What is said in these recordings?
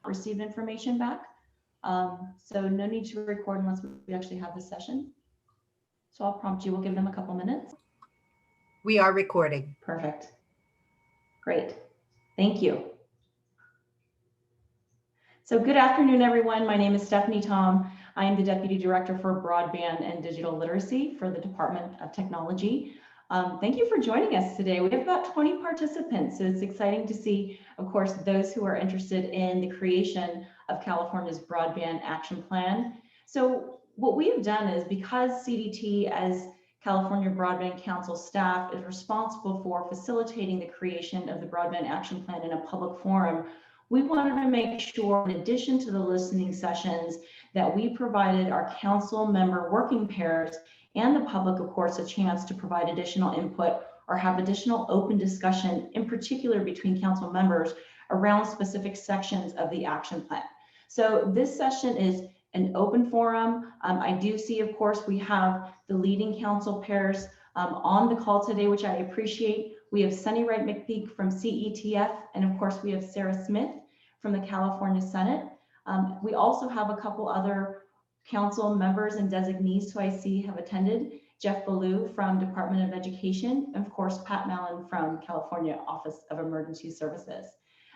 received information back. So no need to record unless we actually have this session. So I'll prompt you. We'll give them a couple minutes. We are recording. Perfect. Great. Thank you. So good afternoon, everyone. My name is Stephanie Tom. I am the Deputy Director for Broadband and Digital Literacy for the Department of Technology. Thank you for joining us today. We have about 20 participants, so it's exciting to see, of course, those who are interested in the creation of California's Broadband Action Plan. So what we have done is, because CDT as California Broadband Council staff is responsible for facilitating the creation of the Broadband Action Plan in a public forum, we wanted to make sure, in addition to the listening sessions, that we provided our council member working pairs and the public, of course, a chance to provide additional input or have additional open discussion, in particular between council members, around specific sections of the action plan. So this session is an open forum. I do see, of course, we have the leading council pairs on the call today, which I appreciate. We have Sunny Wright McPeak from CETF, and of course we have Sarah Smith from the California Senate. We also have a couple other council members and designees who I see have attended. Jeff Ballou from Department of Education, and of course Pat Mallon from California Office of Emergency Services.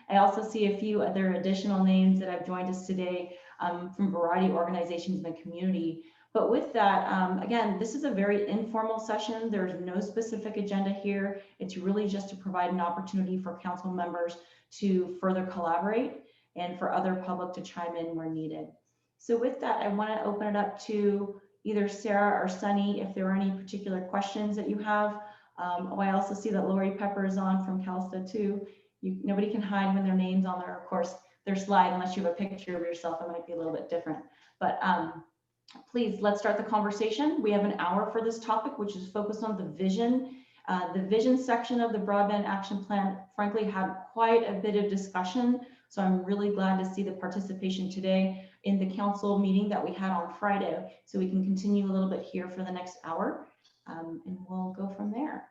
I also see a few other additional names that have joined us today from a variety of organizations in the community. But with that, again, this is a very informal session. There's no specific agenda here. It's really just to provide an opportunity for council members to further collaborate and for other public to chime in where needed. So with that, I want to open it up to either Sarah or Sunny if there are any particular questions that you have. I also see that Lori Pepper is on from CalSTA too. Nobody can hide when their name's on there. Of course, their slide, unless you have a picture of yourself, it might be a little bit different. But please, let's start the conversation. We have an hour for this topic, which is focused on the vision. The vision section of the Broadband Action Plan, frankly, had quite a bit of discussion. So I'm really glad to see the participation today in the council meeting that we had on Friday. So we can continue a little bit here for the next hour, and we'll go from there.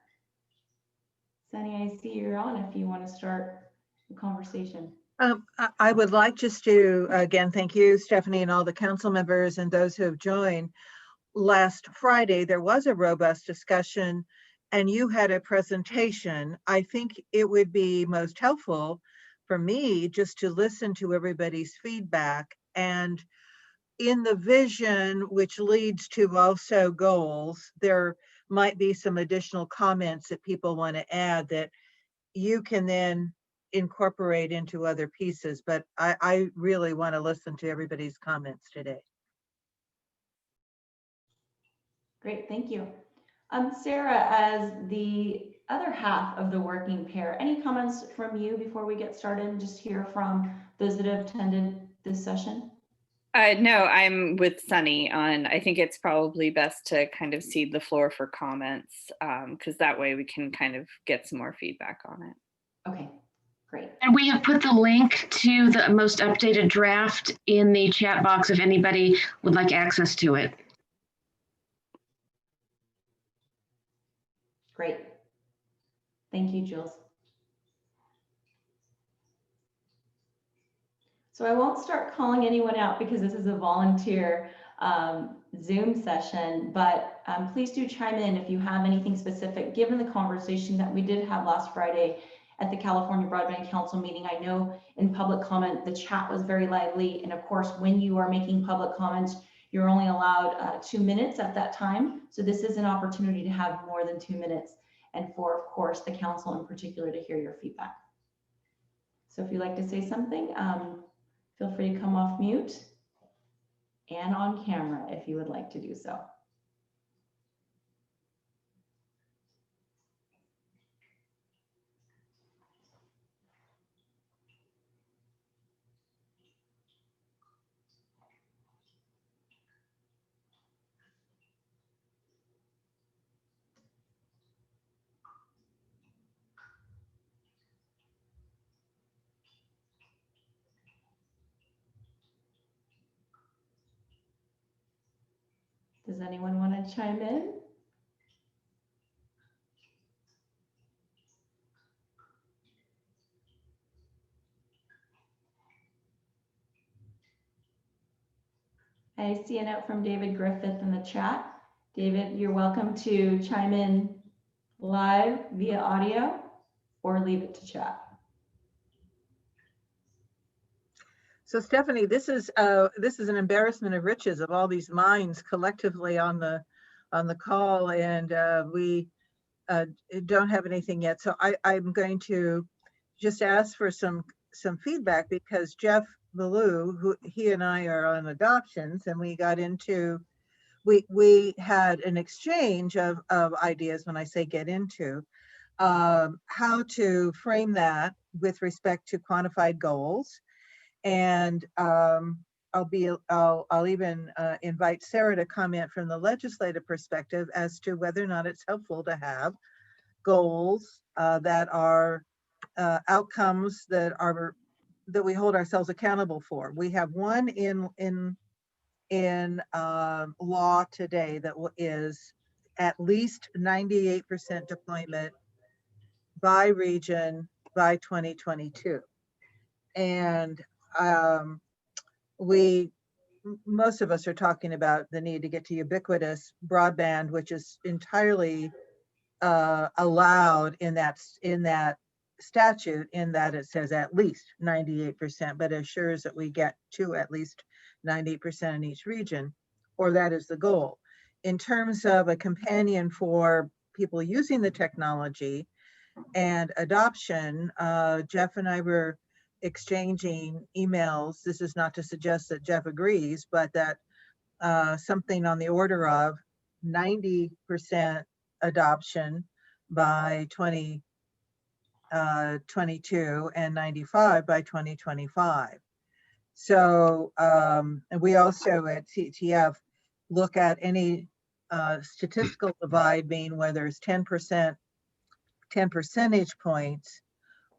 Sunny, I see you're on if you want to start the conversation. I would like just to, again, thank you, Stephanie, and all the council members and those who have joined. Last Friday, there was a robust discussion and you had a presentation. I think it would be most helpful for me just to listen to everybody's feedback, and in the vision, which leads to also goals, there might be some additional comments that people want to add that you can then incorporate into other pieces, but I really want to listen to everybody's comments today. Great, thank you. Sarah, as the other half of the working pair, any comments from you before we get started and just hear from those that have attended this session? No, I'm with Sunny on, I think it's probably best to kind of cede the floor for comments, because that way we can kind of get some more feedback on it. Okay. Great. And we have put the link to the most updated draft in the chat box if anybody would like access to it. Great. Thank you, Jules. So I won't start calling anyone out because this is a volunteer Zoom session, but please do chime in if you have anything specific, given the conversation that we did have last Friday at the California Broadband Council meeting. I know in public comment, the chat was very lively. And of course, when you are making public comments, you're only allowed 2 minutes at that time. So this is an opportunity to have more than 2 minutes. And for, of course, the council in particular to hear your feedback. So if you'd like to say something, feel free to come off mute and on camera if you would like to do so. Does anyone want to chime in? I see a note from David Griffith in the chat. David, you're welcome to chime in live via audio or leave it to chat. So Stephanie, this is an embarrassment of riches of all these minds collectively on the call, and we don't have anything yet. So I'm going to just ask for some feedback, because Jeff Ballou, who he and I are on adoptions, and we had an exchange of ideas. When I say get into, how to frame that with respect to quantified goals. And I'll even invite Sarah to comment from the legislative perspective as to whether or not it's helpful to have goals that are outcomes that we hold ourselves accountable for. We have one in law today that is at least 98% deployment by region by 2022. And most of us are talking about the need to get to ubiquitous broadband, which is entirely allowed in that statute, in that it says at least 98%, but assures that we get to at least 98% in each region, or that is the goal. In terms of a companion for people using the technology and adoption, Jeff and I were exchanging emails. This is not to suggest that Jeff agrees, but that something on the order of 90% adoption by 2022 and 95 by 2025. So, and we also at CTF look at any statistical divide, being whether it's 10 percentage points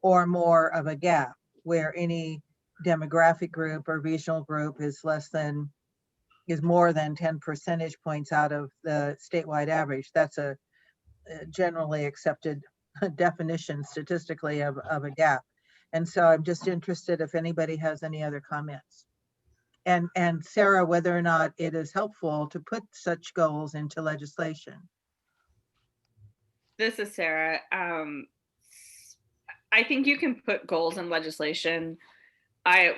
or more of a gap, where any demographic group or regional group is more than 10 percentage points out of the statewide average. That's a generally accepted definition statistically of a gap. And so I'm just interested if anybody has any other comments. And Sarah, whether or not it is helpful to put such goals into legislation. This is Sarah. I think you can put goals in legislation.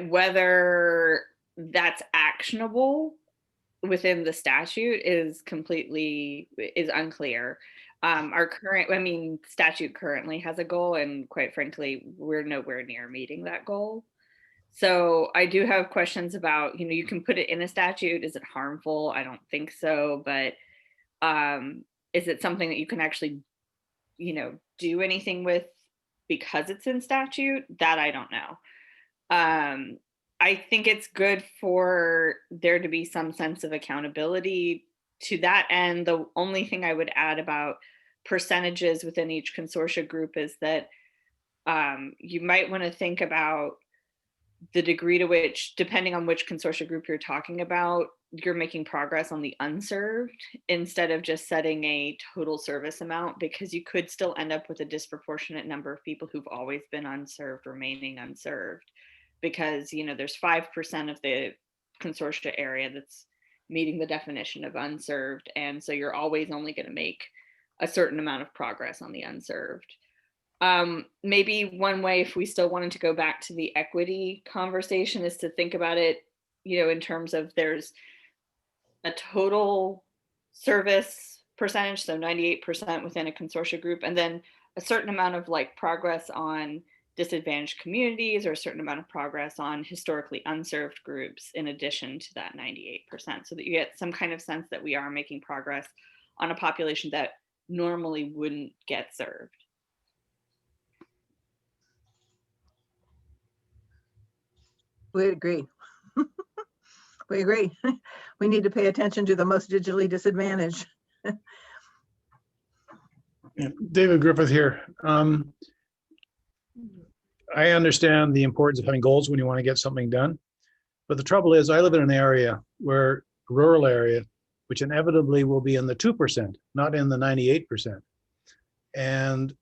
Whether that's actionable within the statute is unclear. Our statute currently has a goal, and quite frankly, we're nowhere near meeting that goal. So I do have questions about, you can put it in a statute. Is it harmful? I don't think so, but is it something that you can actually, do anything with because it's in statute? That I don't know. I think it's good for there to be some sense of accountability to that end. The only thing I would add about percentages within each consortia group is that you might want to think about the degree to which, depending on which consortia group you're talking about, you're making progress on the unserved instead of just setting a total service amount, because you could still end up with a disproportionate number of people who've always been unserved remaining unserved, because there's 5% of the consortia area that's meeting the definition of unserved, and so you're always only going to make a certain amount of progress on the unserved. Maybe one way, if we still wanted to go back to the equity conversation, is to think about it, in terms of there's a total service percentage, so 98% within a consortia group, and then a certain amount of progress on disadvantaged communities, or a certain amount of progress on historically unserved groups in addition to that 98%, so that you get some kind of sense that we are making progress on a population that normally wouldn't get served. We agree. We agree. We need to pay attention to the most digitally disadvantaged. Yeah, David Griffith here. I understand the importance of having goals when you want to get something done. But the trouble is, I live in an area a rural area, which inevitably will be in the 2%, not in the 98%. And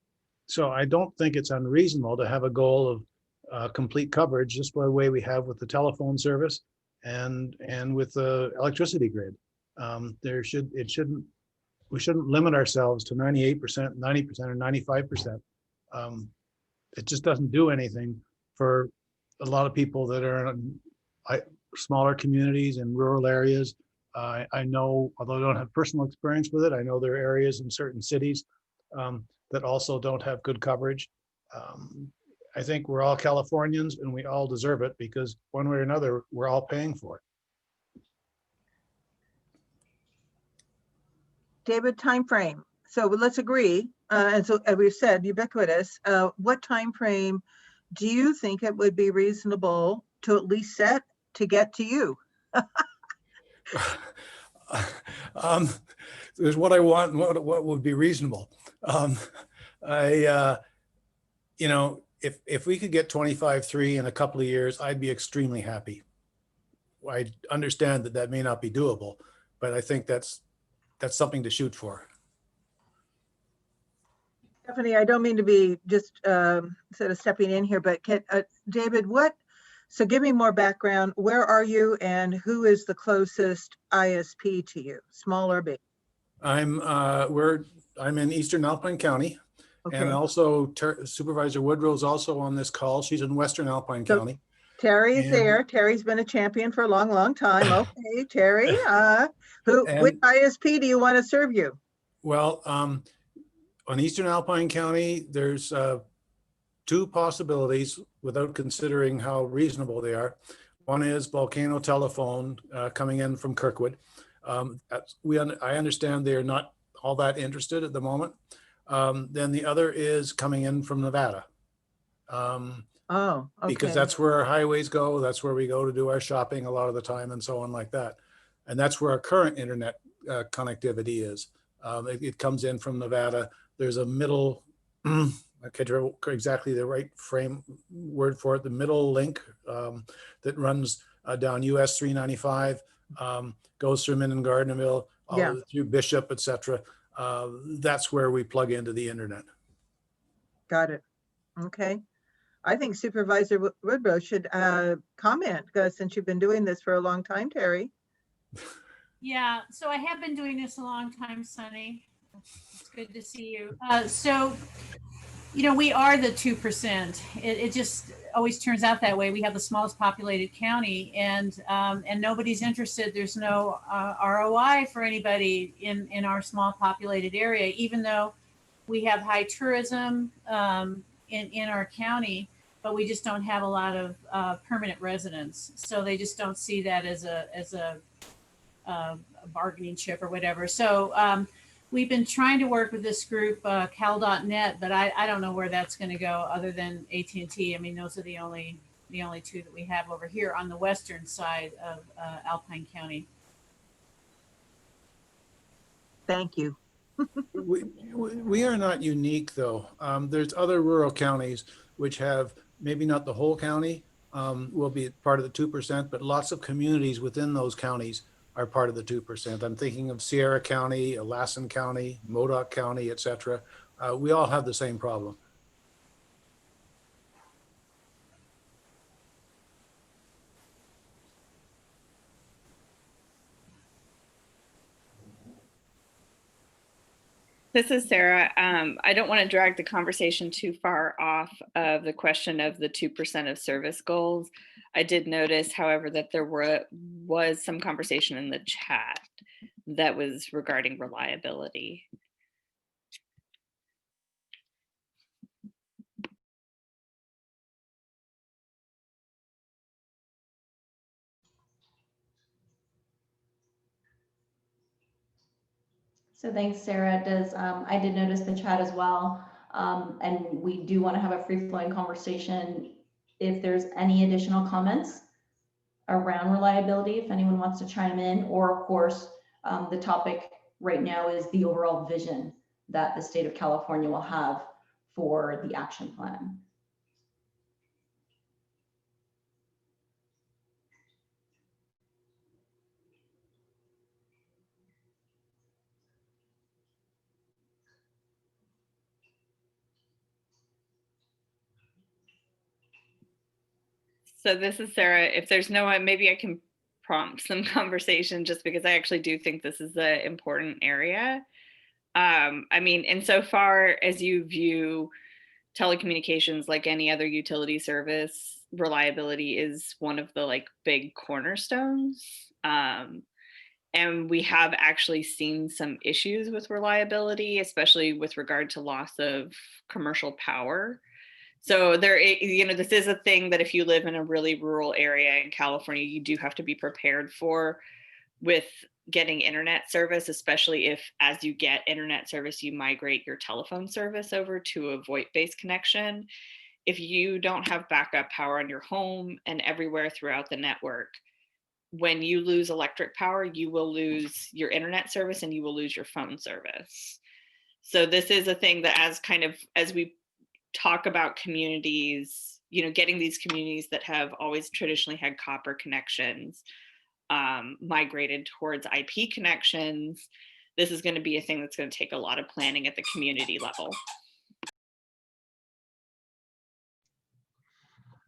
so I don't think it's unreasonable to have a goal of complete coverage, just by the way we have with the telephone service and with the electricity grid. We shouldn't limit ourselves to 98%, 90%, or 95%. It just doesn't do anything for a lot of people that are in smaller communities and rural areas. I know, although I don't have personal experience with it, I know there are areas in certain cities that also don't have good coverage. I think we're all Californians and we all deserve it because one way or another, we're all paying for it. David, time frame. So let's agree. And so as we've said, ubiquitous. What time frame do you think it would be reasonable to at least set to get to you? There's what I want and what would be reasonable. You know, if we could get 25.3 in a couple of years, I'd be extremely happy. I understand that may not be doable, but I think that's something to shoot for. Stephanie, I don't mean to be just sort of stepping in here, but David, so give me more background. Where are you and who is the closest ISP to you, small or big? I'm in Eastern Alpine County. Okay. And also Supervisor Woodrow's also on this call. She's in Western Alpine County. Terry's there. Terry's been a champion for a long, long time. Okay, Terry, which ISP do you want to serve you? Well, on Eastern Alpine County, there's two possibilities without considering how reasonable they are. One is Volcano Telephone coming in from Kirkwood. I understand they're not all that interested at the moment. Then the other is coming in from Nevada. Okay. Because that's where our highways go. That's where we go to do our shopping a lot of the time and so on like that. And that's where our current internet connectivity is. It comes in from Nevada. There's a middle, I can't remember exactly the right word for it, the middle link that runs down US 395, goes through Minden Gardnerville, through Bishop, etc. That's where we plug into the internet. Got it. Okay. I think Supervisor Woodrow should comment since you've been doing this for a long time, Terry. Yeah, so I have been doing this a long time, Sunny. It's good to see you. So, you know, we are the 2%. It just always turns out that way. We have the smallest populated county, and nobody's interested. There's no ROI for anybody in our small populated area, even though we have high tourism in our county, but we just don't have a lot of permanent residents. So they just don't see that as a bargaining chip or whatever. So we've been trying to work with this group, cal.net, but I don't know where that's going to go other than AT&T. I mean, those are the only two that we have over here on the western side of Alpine County. Thank you. We are not unique, though. There's other rural counties which have maybe not the whole county will be part of the 2%, but lots of communities within those counties are part of the 2%. I'm thinking of Sierra County, Lassen County, Modoc County, etc. We all have the same problem. This is Sarah. I don't want to drag the conversation too far off of the question of the 2% of service goals. I did notice, however, that there was some conversation in the chat that was regarding reliability. So thanks, Sarah. I did notice the chat as well. And we do want to have a free-flowing conversation. If there's any additional comments around reliability, if anyone wants to chime in, or of course, the topic right now is the overall vision that the state of California will have for the action plan. So this is Sarah. If there's no one, maybe I can prompt some conversation, just because I actually do think this is an important area. I mean, insofar as you view telecommunications like any other utility service, reliability is one of the like big cornerstones. And we have actually seen some issues with reliability, especially with regard to loss of commercial power. So there, you know, this is a thing that if you live in a really rural area in California, you do have to be prepared for, with getting internet service, especially if as you get internet service, you migrate your telephone service over to a VoIP-based connection. If you don't have backup power on your home and everywhere throughout the network, when you lose electric power, you will lose your internet service and you will lose your phone service. So this is a thing that as we talk about communities, you know, getting these communities that have always traditionally had copper connections migrated towards IP connections, this is going to be a thing that's going to take a lot of planning at the community level.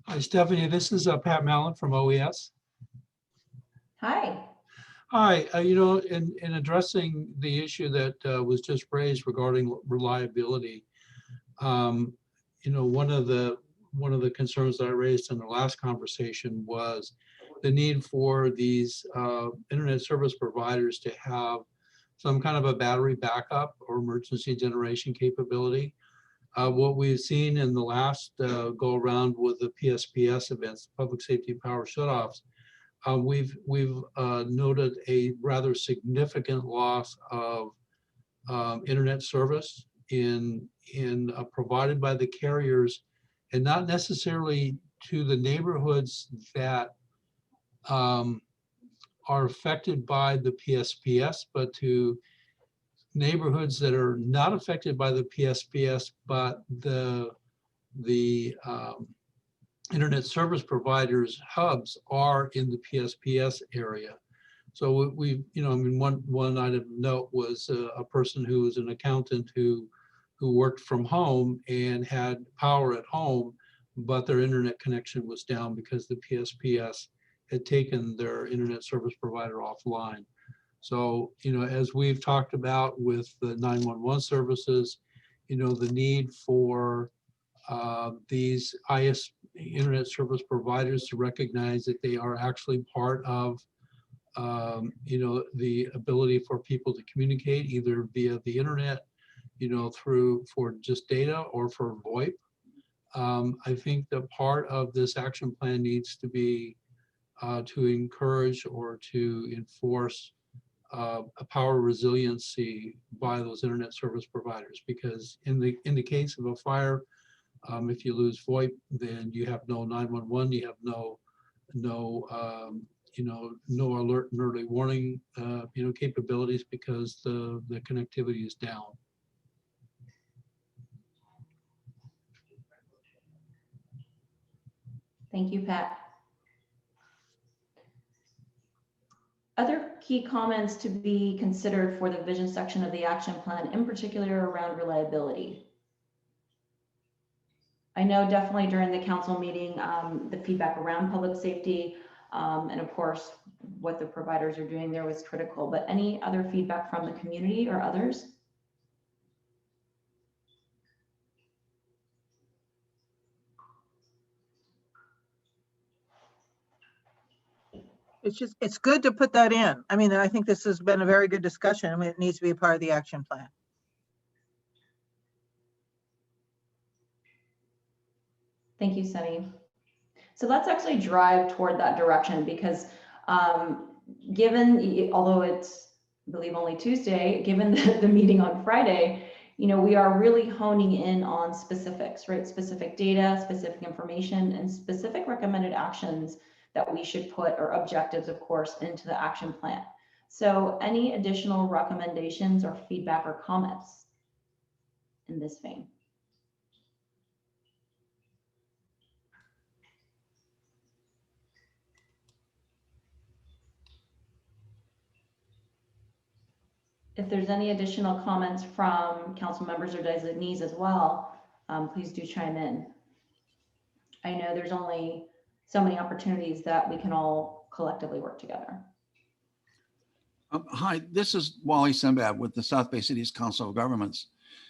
Hi, Stephanie. This is Pat Mallon from OES. Hi. Hi. You know, in addressing the issue that was just raised regarding reliability, you know, one of the concerns that I raised in the last conversation was the need for these internet service providers to have some kind of a battery backup or emergency generation capability. What we've seen in the last go around with the PSPS events, public safety power shutoffs, we've noted a rather significant loss of internet service provided by the carriers, and not necessarily to the neighborhoods that are affected by the PSPS, but to neighborhoods that are not affected by the PSPS, but the internet service providers hubs are in the PSPS area. So we, you know, I mean, one item of note was a person who was an accountant who worked from home and had power at home, but their internet connection was down because the PSPS had taken their internet service provider offline. So, you know, as we've talked about with the 911 services, you know, the need for these internet service providers to recognize that they are actually part of, you know, the ability for people to communicate either via the internet, you know, for just data or for VoIP. I think that part of this action plan needs to be to encourage or to enforce a power resiliency by those internet service providers, because in the case of a fire, if you lose VoIP, then you have no 911, you have no you know, no alert and early warning you know, capabilities, because the connectivity is down. Thank you, Pat. Other key comments to be considered for the vision section of the action plan, in particular around reliability. I know definitely during the council meeting, the feedback around public safety and of course what the providers are doing there was critical, but any other feedback from the community or others? It's good to put that in. I mean, I think this has been a very good discussion. I mean, it needs to be a part of the action plan. Thank you, Sunny. So let's actually drive toward that direction, because given, although it's, I believe, only Tuesday, given the meeting on Friday, you know, we are really honing in on specifics, right? Specific data, specific information, and specific recommended actions that we should put, or objectives, of course, into the action plan. So any additional recommendations or feedback or comments in this vein? If there's any additional comments from council members or designees as well, please do chime in. I know there's only so many opportunities that we can all collectively work together. Hi, this is Wally Sembab with the South Bay Cities Council of Governments.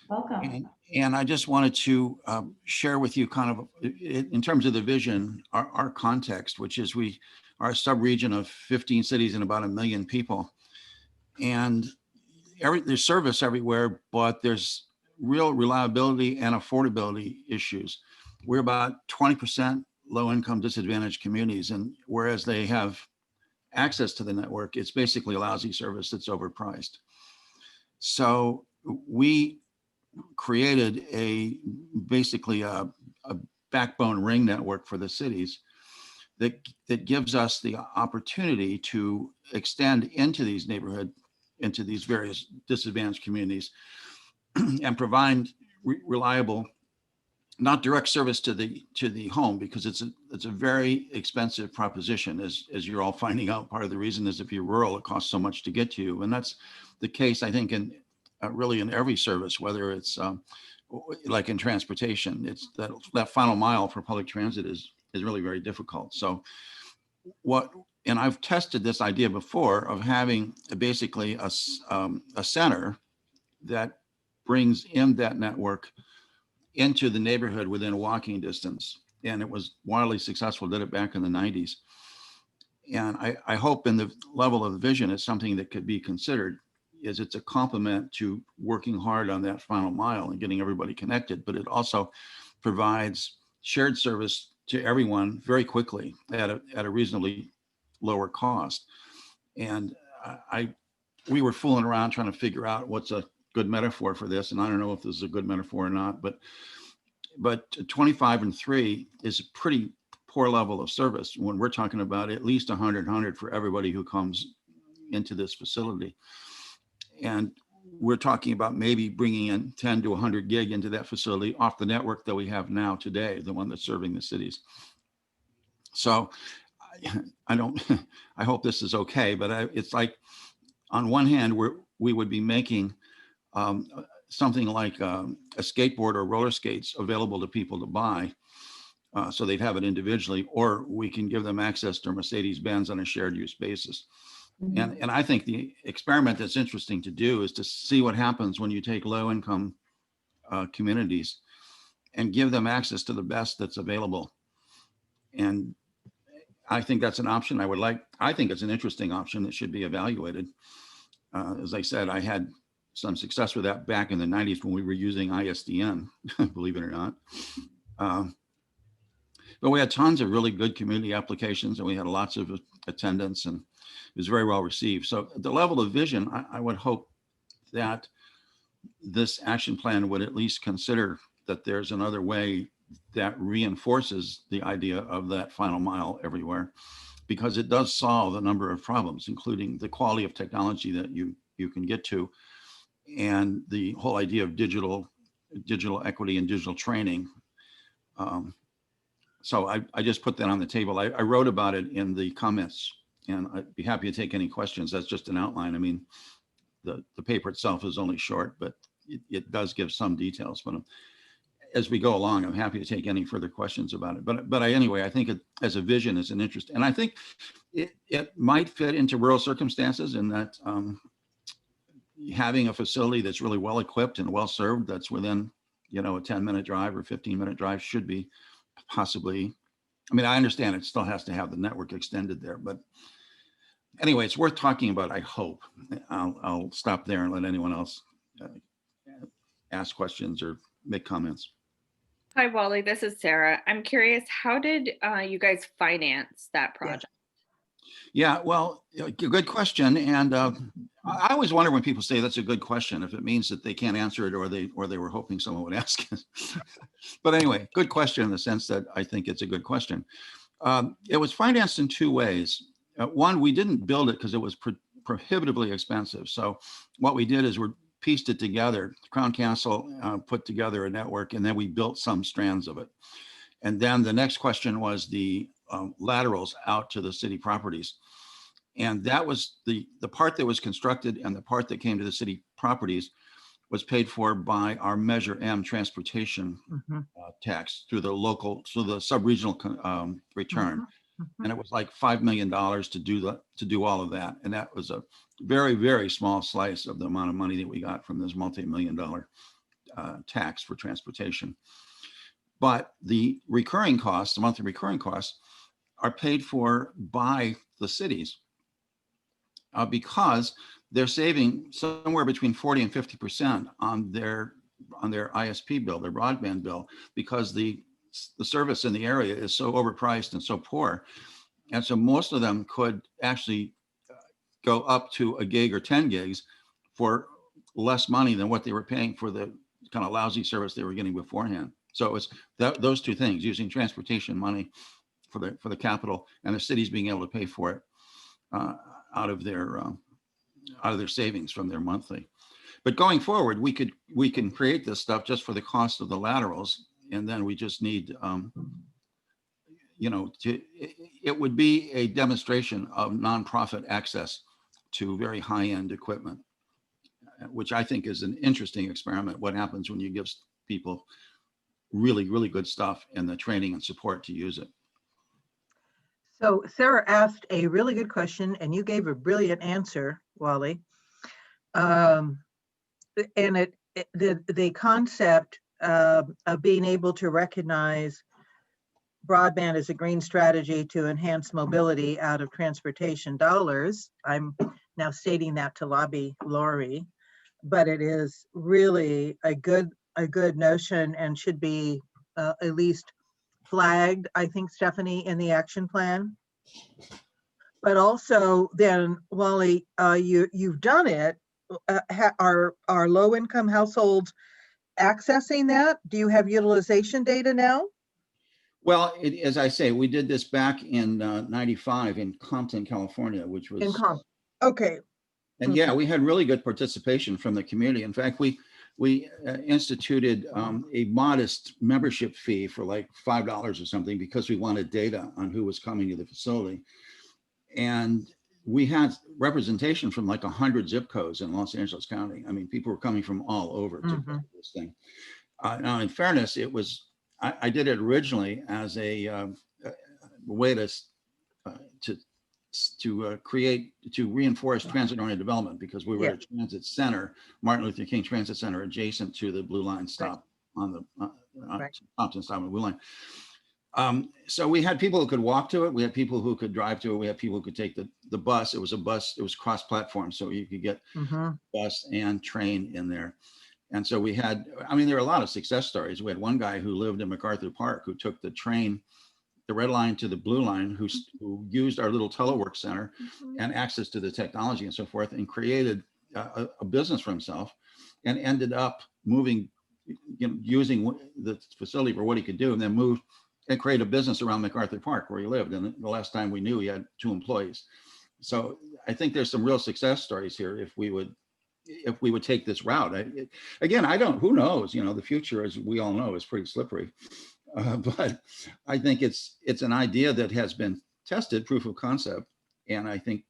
Welcome. And I just wanted to share with you kind of, in terms of the vision, our context, which is we are a sub-region of 15 cities and about 1 million people. And there's service everywhere, but there's real reliability and affordability issues. We're about 20% low-income disadvantaged communities, and whereas they have access to the network, it's basically a lousy service that's overpriced. So we created basically a backbone ring network for the cities that gives us the opportunity to extend into these into these various disadvantaged communities and provide reliable, not direct service to the home, because it's a very expensive proposition, as you're all finding out. Part of the reason is if you're rural, it costs so much to get to you, and that's the case, I think, in really in every service, whether it's like in transportation. It's that final mile for public transit is really very difficult. So and I've tested this idea before of having basically a center that brings in that network into the neighborhood within walking distance. And it was wildly successful, did it back in the 90s. And I hope in the level of the vision, it's something that could be considered, is it's a complement to working hard on that final mile and getting everybody connected, but it also provides shared service to everyone very quickly at a reasonably lower cost. And we were fooling around trying to figure out what's a good metaphor for this, and I don't know if this is a good metaphor or not, but 25 and 3 is a pretty poor level of service when we're talking about at least 100 for everybody who comes into this facility. And we're talking about maybe bringing in 10 to 100 gig into that facility off the network that we have now today, the one that's serving the cities. So I hope this is okay, but it's like, on one hand, we would be making something like a skateboard or roller skates available to people to buy, so they'd have it individually, or we can give them access to Mercedes-Benz on a shared use basis. Mm-hmm. And I think the experiment that's interesting to do is to see what happens when you take low income communities and give them access to the best that's available. And I think that's an option I think it's an interesting option that should be evaluated. As I said, I had some success with that back in the 90s when we were using ISDN, believe it or not. But we had tons of really good community applications, and we had lots of attendance, and it was very well received. So at the level of vision, I would hope that this action plan would at least consider that there's another way that reinforces the idea of that final mile everywhere, because it does solve a number of problems, including the quality of technology that you can get to, and the whole idea of digital equity and digital training. So I just put that on the table. I wrote about it in the comments, and I'd be happy to take any questions. That's just an outline. I mean, the paper itself is only short, but it does give some details. But as we go along, I'm happy to take any further questions about it. But anyway, I think as a vision is an interest, and I think it might fit into rural circumstances in that having a facility that's really well equipped and well served, that's within a 10-minute drive or 15-minute drive should be possibly. I mean, I understand it still has to have the network extended there, but anyway, it's worth talking about. I hope. I'll stop there and let anyone else ask questions or make comments. Hi, Wally. This is Sarah. I'm curious, how did you guys finance that project? Yeah, well, good question. And I always wonder when people say that's a good question, if it means that they can't answer it or they were hoping someone would ask it. But anyway, good question in the sense that I think it's a good question. It was financed in two ways. One, we didn't build it because it was prohibitively expensive. So what we did is we pieced it together. Crown Castle put together a network, and then we built some strands of it. And then the next question was the laterals out to the city properties. And that was the part that was constructed, and the part that came to the city properties was paid for by our Measure M transportation tax through the sub-regional return. And it was like $5 million to do all of that. And that was a very, very small slice of the amount of money that we got from this multi-million-dollar tax for transportation. But the recurring costs, the monthly recurring costs, are paid for by the cities because they're saving somewhere between 40 and 50% on their ISP bill, their broadband bill, because the service in the area is so overpriced and so poor. And so most of them could actually go up to a gig or 10 gigs for less money than what they were paying for the kind of lousy service they were getting beforehand. So it's those two things, using transportation money for the capital and the cities being able to pay for it out of their savings from their monthly. But going forward, we can create this stuff just for the cost of the laterals, and then we just need it would be a demonstration of nonprofit access to very high-end equipment, which I think is an interesting experiment. What happens when you give people really, really good stuff and the training and support to use it. So Sarah asked a really good question and you gave a brilliant answer, Wally. And the concept of being able to recognize broadband as a green strategy to enhance mobility out of transportation dollars. I'm now stating that to lobby Lori, but it is really a good notion and should be at least flagged, I think, Stephanie, in the action plan. But also then, Wally, you've done it. Are low-income households accessing that? Do you have utilization data now? Well, as I say, we did this back in 95 in Compton, California, which was okay. And yeah, we had really good participation from the community. In fact, we instituted a modest membership fee for like $5 or something because we wanted data on who was coming to the facility. And we had representation from like 100 zip codes in Los Angeles County. I mean, people were coming from all over to this thing. Now, in fairness, it was, I did it originally as a way to reinforce transit-oriented development, because we were at a transit center, Martin Luther King Transit Center, adjacent to the Blue Line stop on the Compton stop on the Blue Line. So we had people who could walk to it. We had people who could drive to it. We had people who could take the bus. It was a bus. It was cross-platform, so you could get bus and train in there. And so we had, I mean, there were a lot of success stories. We had one guy who lived in MacArthur Park who took the train, the red line to the blue line, who used our little telework center and access to the technology and so forth, and created a business for himself, and ended up moving, using the facility for what he could do, and then moved and create a business around MacArthur Park where he lived. And the last time we knew, he had 2 employees. So I think there's some real success stories here if we would take this route. Again, who knows, the future, as we all know, is pretty slippery. But I think it's an idea that has been tested, proof of concept. And I think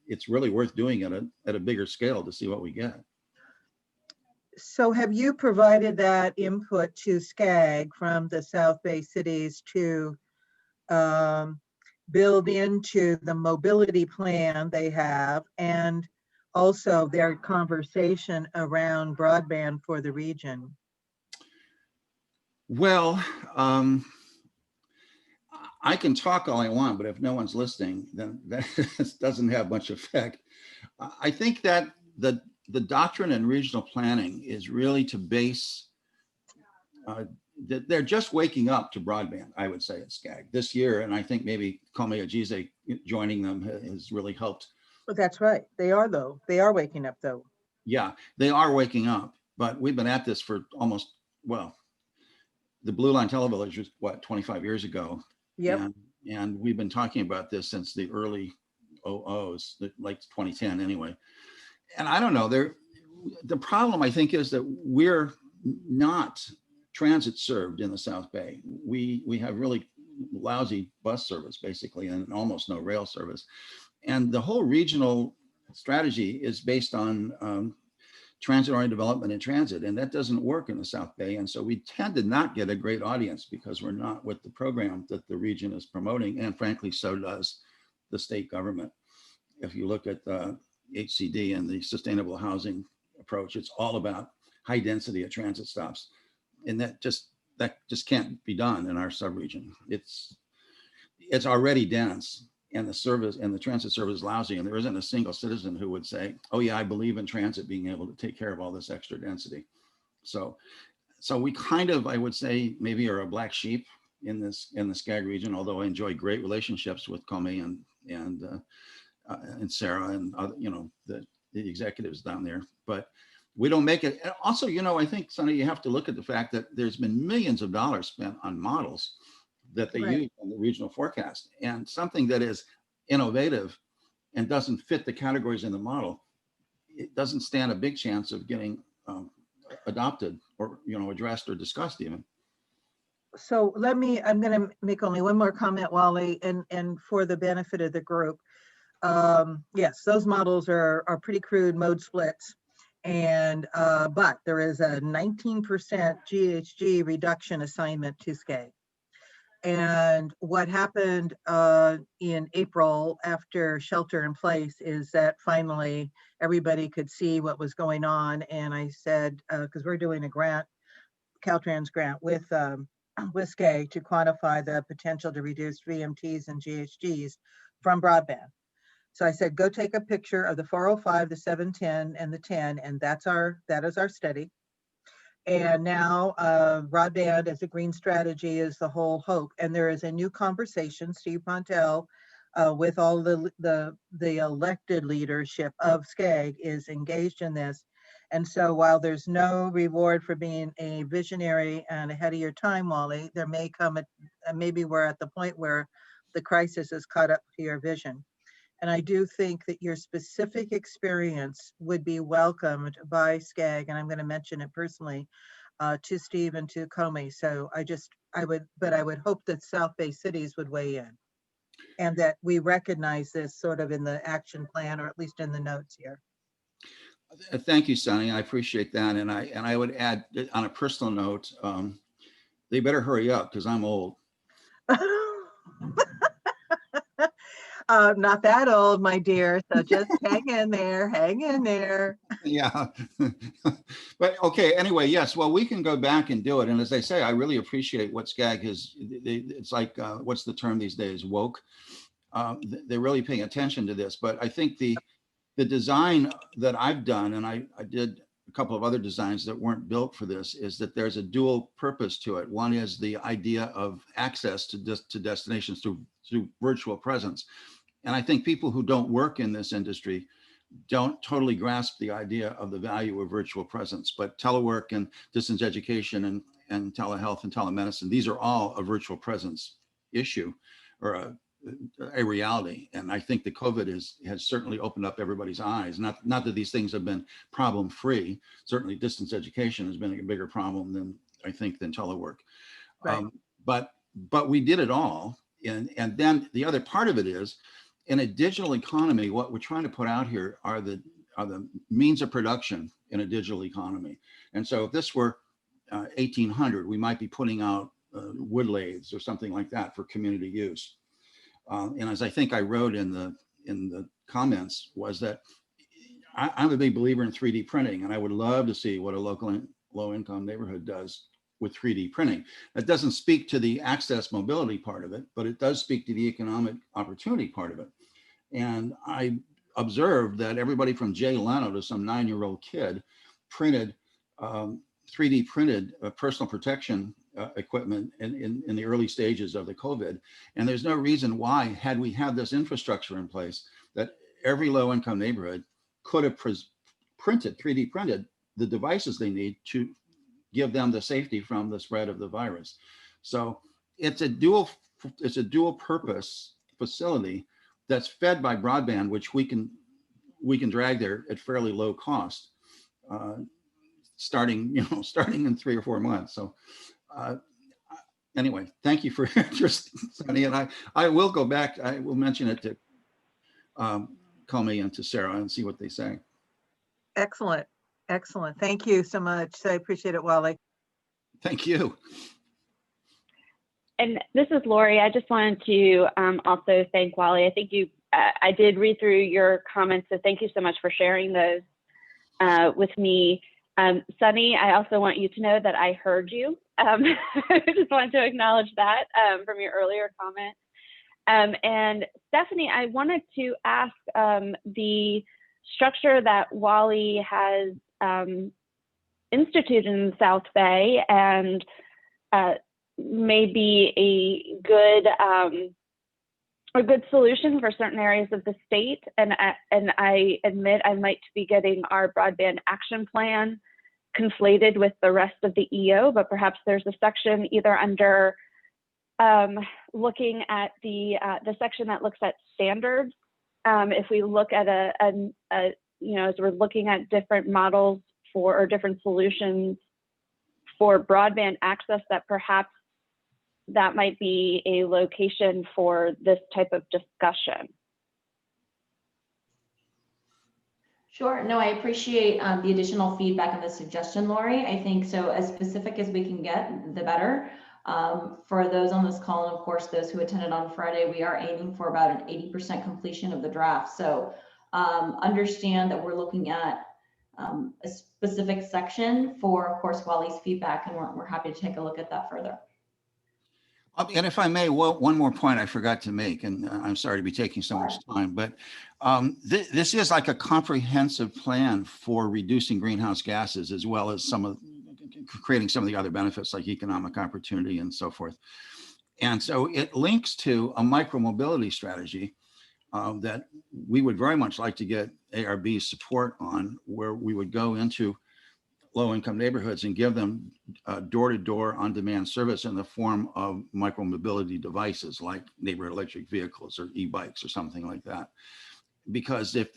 it's really worth doing it at a bigger scale to see what we get. So have you provided that input to SCAG from the South Bay cities to build into the mobility plan they have, and also their conversation around broadband for the region? Well, I can talk all I want, but if no one's listening, then that doesn't have much effect. I think that the doctrine in regional planning is really to base, they're just waking up to broadband, I would say, at SCAG this year. And I think maybe Kome Ajize joining them has really helped. Well, that's right. They are, though. They are waking up, though. Yeah, they are waking up. But we've been at this for almost, well, the Blue Line Televillage was, what, 25 years ago? Yep. And we've been talking about this since the early 00s, like 2010 anyway. And I don't know, the problem, I think, is that we're not transit served in the South Bay. We have really lousy bus service, basically, and almost no rail service. And the whole regional strategy is based on transit-oriented development and transit, and that doesn't work in the South Bay. And so we tend to not get a great audience because we're not with the program that the region is promoting, and frankly, so does the state government. If you look at the HCD and the sustainable housing approach, it's all about high density of transit stops, and that just can't be done in our subregion. It's already dense, and the service and the transit service is lousy, and there isn't a single citizen who would say, oh yeah, I believe in transit being able to take care of all this extra density. So we kind of, I would say, maybe are a black sheep in the SCAG region, although I enjoy great relationships with Comey and Sarah and other, the executives down there, but we don't make it. Also, I think, Sonny, you have to look at the fact that there's been millions of dollars spent on models that they use in the regional forecast, and something that is innovative and doesn't fit the categories in the model, it doesn't stand a big chance of getting adopted or addressed or discussed even. So I'm going to make only one more comment, Wally, and for the benefit of the group. Yes, those models are pretty crude mode splits, and but there is a 19% GHG reduction assignment to SCAG. And what happened in April after shelter in place is that finally everybody could see what was going on. And I said, because we're doing a grant, Caltrans grant with SCAG to quantify the potential to reduce VMTs and GHGs from broadband. So I said, go take a picture of the 405, the 710, and the 10, and that is our study. And now broadband as a green strategy is the whole hope. And there is a new conversation, Steve Montel, with all the elected leadership of SCAG is engaged in this. And so while there's no reward for being a visionary and ahead of your time, Wally, there may come maybe we're at the point where the crisis has caught up to your vision. And I do think that your specific experience would be welcomed by SCAG, and I'm going to mention it personally to Steve and to Comey. So I would hope that South Bay cities would weigh in, and that we recognize this sort of in the action plan, or at least in the notes here. Thank you, Sonny. I appreciate that, and I would add on a personal note, they better hurry up because I'm old. Not that old, my dear. So just hang in there, hang in there. Yeah. But okay, anyway, yes, well, we can go back and do it. And as I say, I really appreciate what SCAG has, it's like, what's the term these days, woke. They're really paying attention to this. But I think the design that I've done, and I did a couple of other designs that weren't built for this, is that there's a dual purpose to it. One is the idea of access to destinations through virtual presence. And I think people who don't work in this industry don't totally grasp the idea of the value of virtual presence, but telework and distance education and telehealth and telemedicine, these are all a virtual presence issue or a reality. And I think the COVID has certainly opened up everybody's eyes. Not that these things have been problem free. Certainly distance education has been a bigger problem than telework. Right. But we did it all. And then the other part of it is, in a digital economy, what we're trying to put out here are the means of production in a digital economy. And so if this were 1800, we might be putting out wood lathes or something like that for community use. And as I think I wrote in the comments, was that I'm a big believer in 3D printing, and I would love to see what a local low-income neighborhood does with 3D printing. That doesn't speak to the access mobility part of it, but it does speak to the economic opportunity part of it. And I observed that everybody from Jay Leno to some 9-year-old kid printed 3D printed personal protection equipment in the early stages of the COVID. And there's no reason why, had we had this infrastructure in place, that every low-income neighborhood could have 3D printed the devices they need to give them the safety from the spread of the virus. So it's a dual purpose facility that's fed by broadband, which we can drag there at fairly low cost, starting in 3 or 4 months. So anyway, thank you for your interest, Sonny. And I will go back. I will mention it to Comey and to Sarah and see what they say. Excellent. Excellent. Thank you so much. I appreciate it, Wally. Thank you. And this is Lori. I just wanted to also thank Wally. I think I did read through your comments, so thank you so much for sharing those with me. Sunny, I also want you to know that I heard you. I just wanted to acknowledge that from your earlier comment. And Stephanie, I wanted to ask the structure that Wally has instituted in the South Bay and may be a good solution for certain areas of the state. And I admit I might be getting our broadband action plan conflated with the rest of the EO, but perhaps there's a section either under looking at the section that looks at standards. If we look at as we're looking at different models or different solutions for broadband access, that perhaps that might be a location for this type of discussion. Sure. No, I appreciate the additional feedback and the suggestion, Lori. I think so as specific as we can get, the better. For those on this call, and of course, those who attended on Friday, we are aiming for about an 80% completion of the draft. So understand that we're looking at a specific section for, of course, Wally's feedback, and we're happy to take a look at that further. And if I may, one more point I forgot to make, and I'm sorry to be taking so much time, but this is like a comprehensive plan for reducing greenhouse gases, as well as creating some of the other benefits like economic opportunity and so forth. And so it links to a micromobility strategy that we would very much like to get ARB's support on, where we would go into low-income neighborhoods and give them door-to-door on-demand service in the form of micromobility devices like neighborhood electric vehicles or e-bikes or something like that. Because if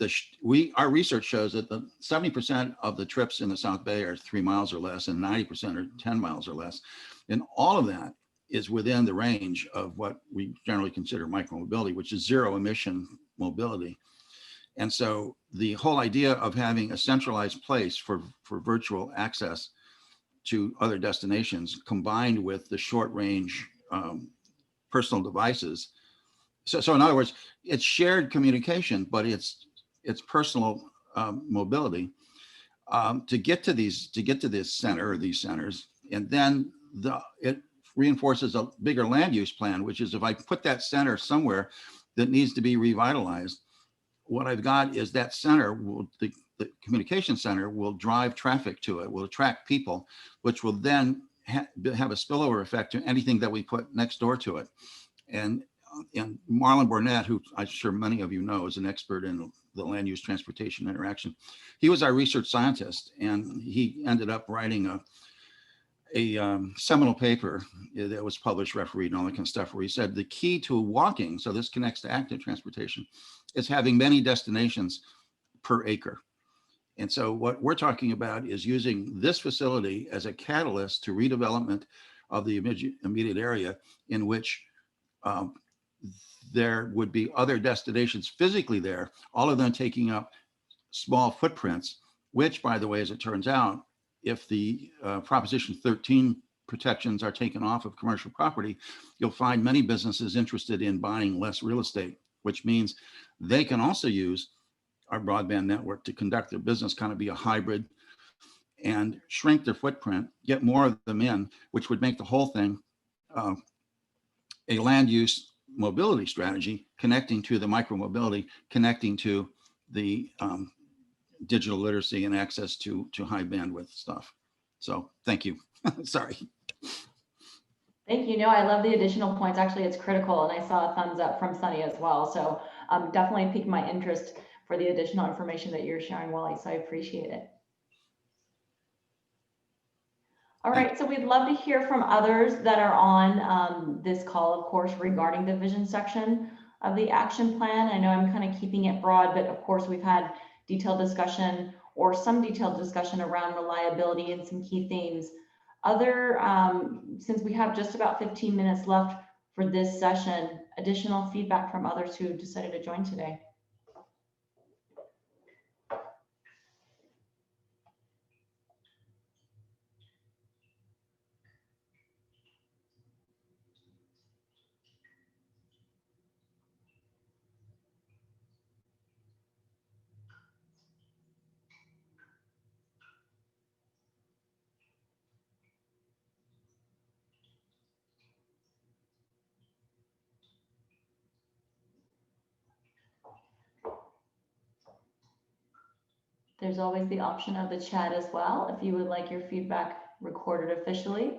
our research shows that the 70% of the trips in the South Bay are 3 miles or less, and 90% are 10 miles or less, and all of that is within the range of what we generally consider micromobility, which is zero emission mobility. And so the whole idea of having a centralized place for virtual access to other destinations, combined with the short range personal devices. So in other words, it's shared communication, but it's personal mobility to get to this center or these centers. And then it reinforces a bigger land use plan, which is if I put that center somewhere that needs to be revitalized, what I've got is that center the communication center will drive traffic to it, will attract people, which will then have a spillover effect to anything that we put next door to it. And Marlon Burnett, who I'm sure many of you know, is an expert in the land use transportation interaction. He was our research scientist, and he ended up writing a seminal paper that was published, refereed, and all that kind of stuff, where he said the key to walking, so this connects to active transportation, is having many destinations per acre. And so what we're talking about is using this facility as a catalyst to redevelopment of the immediate area in which there would be other destinations physically there, all of them taking up small footprints, which, by the way, as it turns out, if the Proposition 13 protections are taken off of commercial property, you'll find many businesses interested in buying less real estate, which means they can also use our broadband network to conduct their business, kind of be a hybrid, and shrink their footprint, get more of them in, which would make the whole thing a land use mobility strategy, connecting to the micromobility, connecting to the digital literacy and access to high bandwidth stuff. So thank you. Sorry. Thank you. No, I love the additional points. Actually, it's critical, and I saw a thumbs up from Sunny as well. So definitely piqued my interest for the additional information that you're sharing, Wally. So I appreciate it. All right, so we'd love to hear from others that are on this call, of course, regarding the vision section of the action plan. I know I'm kind of keeping it broad, but of course we've had detailed discussion or some detailed discussion around reliability and some key themes. Since we have just about 15 minutes left for this session, additional feedback from others who decided to join today. There's always the option of the chat as well, if you would like your feedback recorded officially.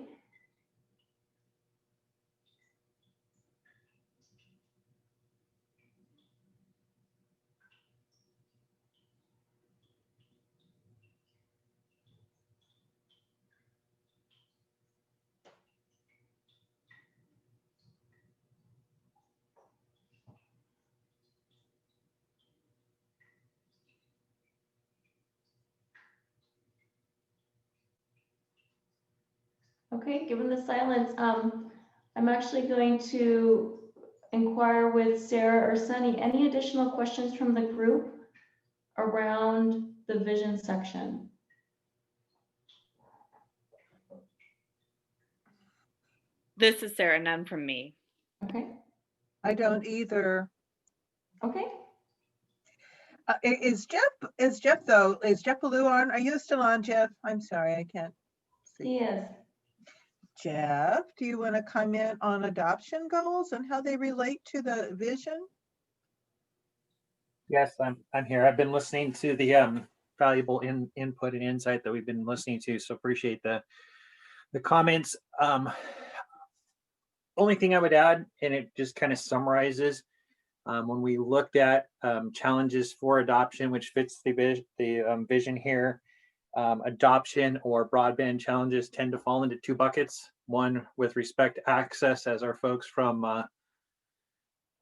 Okay, given the silence, I'm actually going to inquire with Sarah or Sunny, any additional questions from the group around the vision section? This is Sarah, none from me. Okay, I don't either. okay. Is Jeff Ballou on? Are you still on, Jeff? I'm sorry, I can't see. He is. Jeff, do you want to comment on adoption goals and how they relate to the vision? Yes, I'm here. I've been listening to the valuable input and insight that we've been listening to, so appreciate the comments. Only thing I would add, and it just kind of summarizes, when we looked at challenges for adoption, which fits the vision here, adoption or broadband challenges tend to fall into two buckets. One with respect to access, as our folks from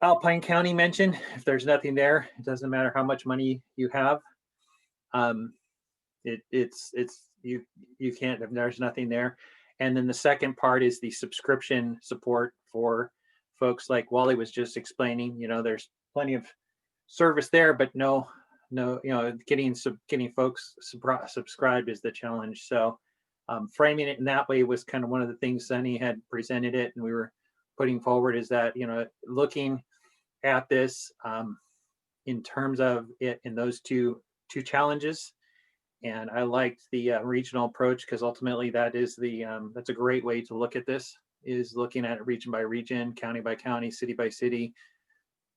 Alpine County mentioned. If there's nothing there, it doesn't matter how much money you have. You can't, if there's nothing there. And then the second part is the subscription support for folks like Wally was just explaining. You know, there's plenty of service there, but no, you know, getting folks subscribed is the challenge. So framing it in that way was kind of one of the things Sunny had presented it, and we were putting forward, is that, you know, looking at this in terms of it in those two challenges. And I liked the regional approach, because ultimately that is the that's a great way to look at this, is looking at it region by region, county by county, city by city.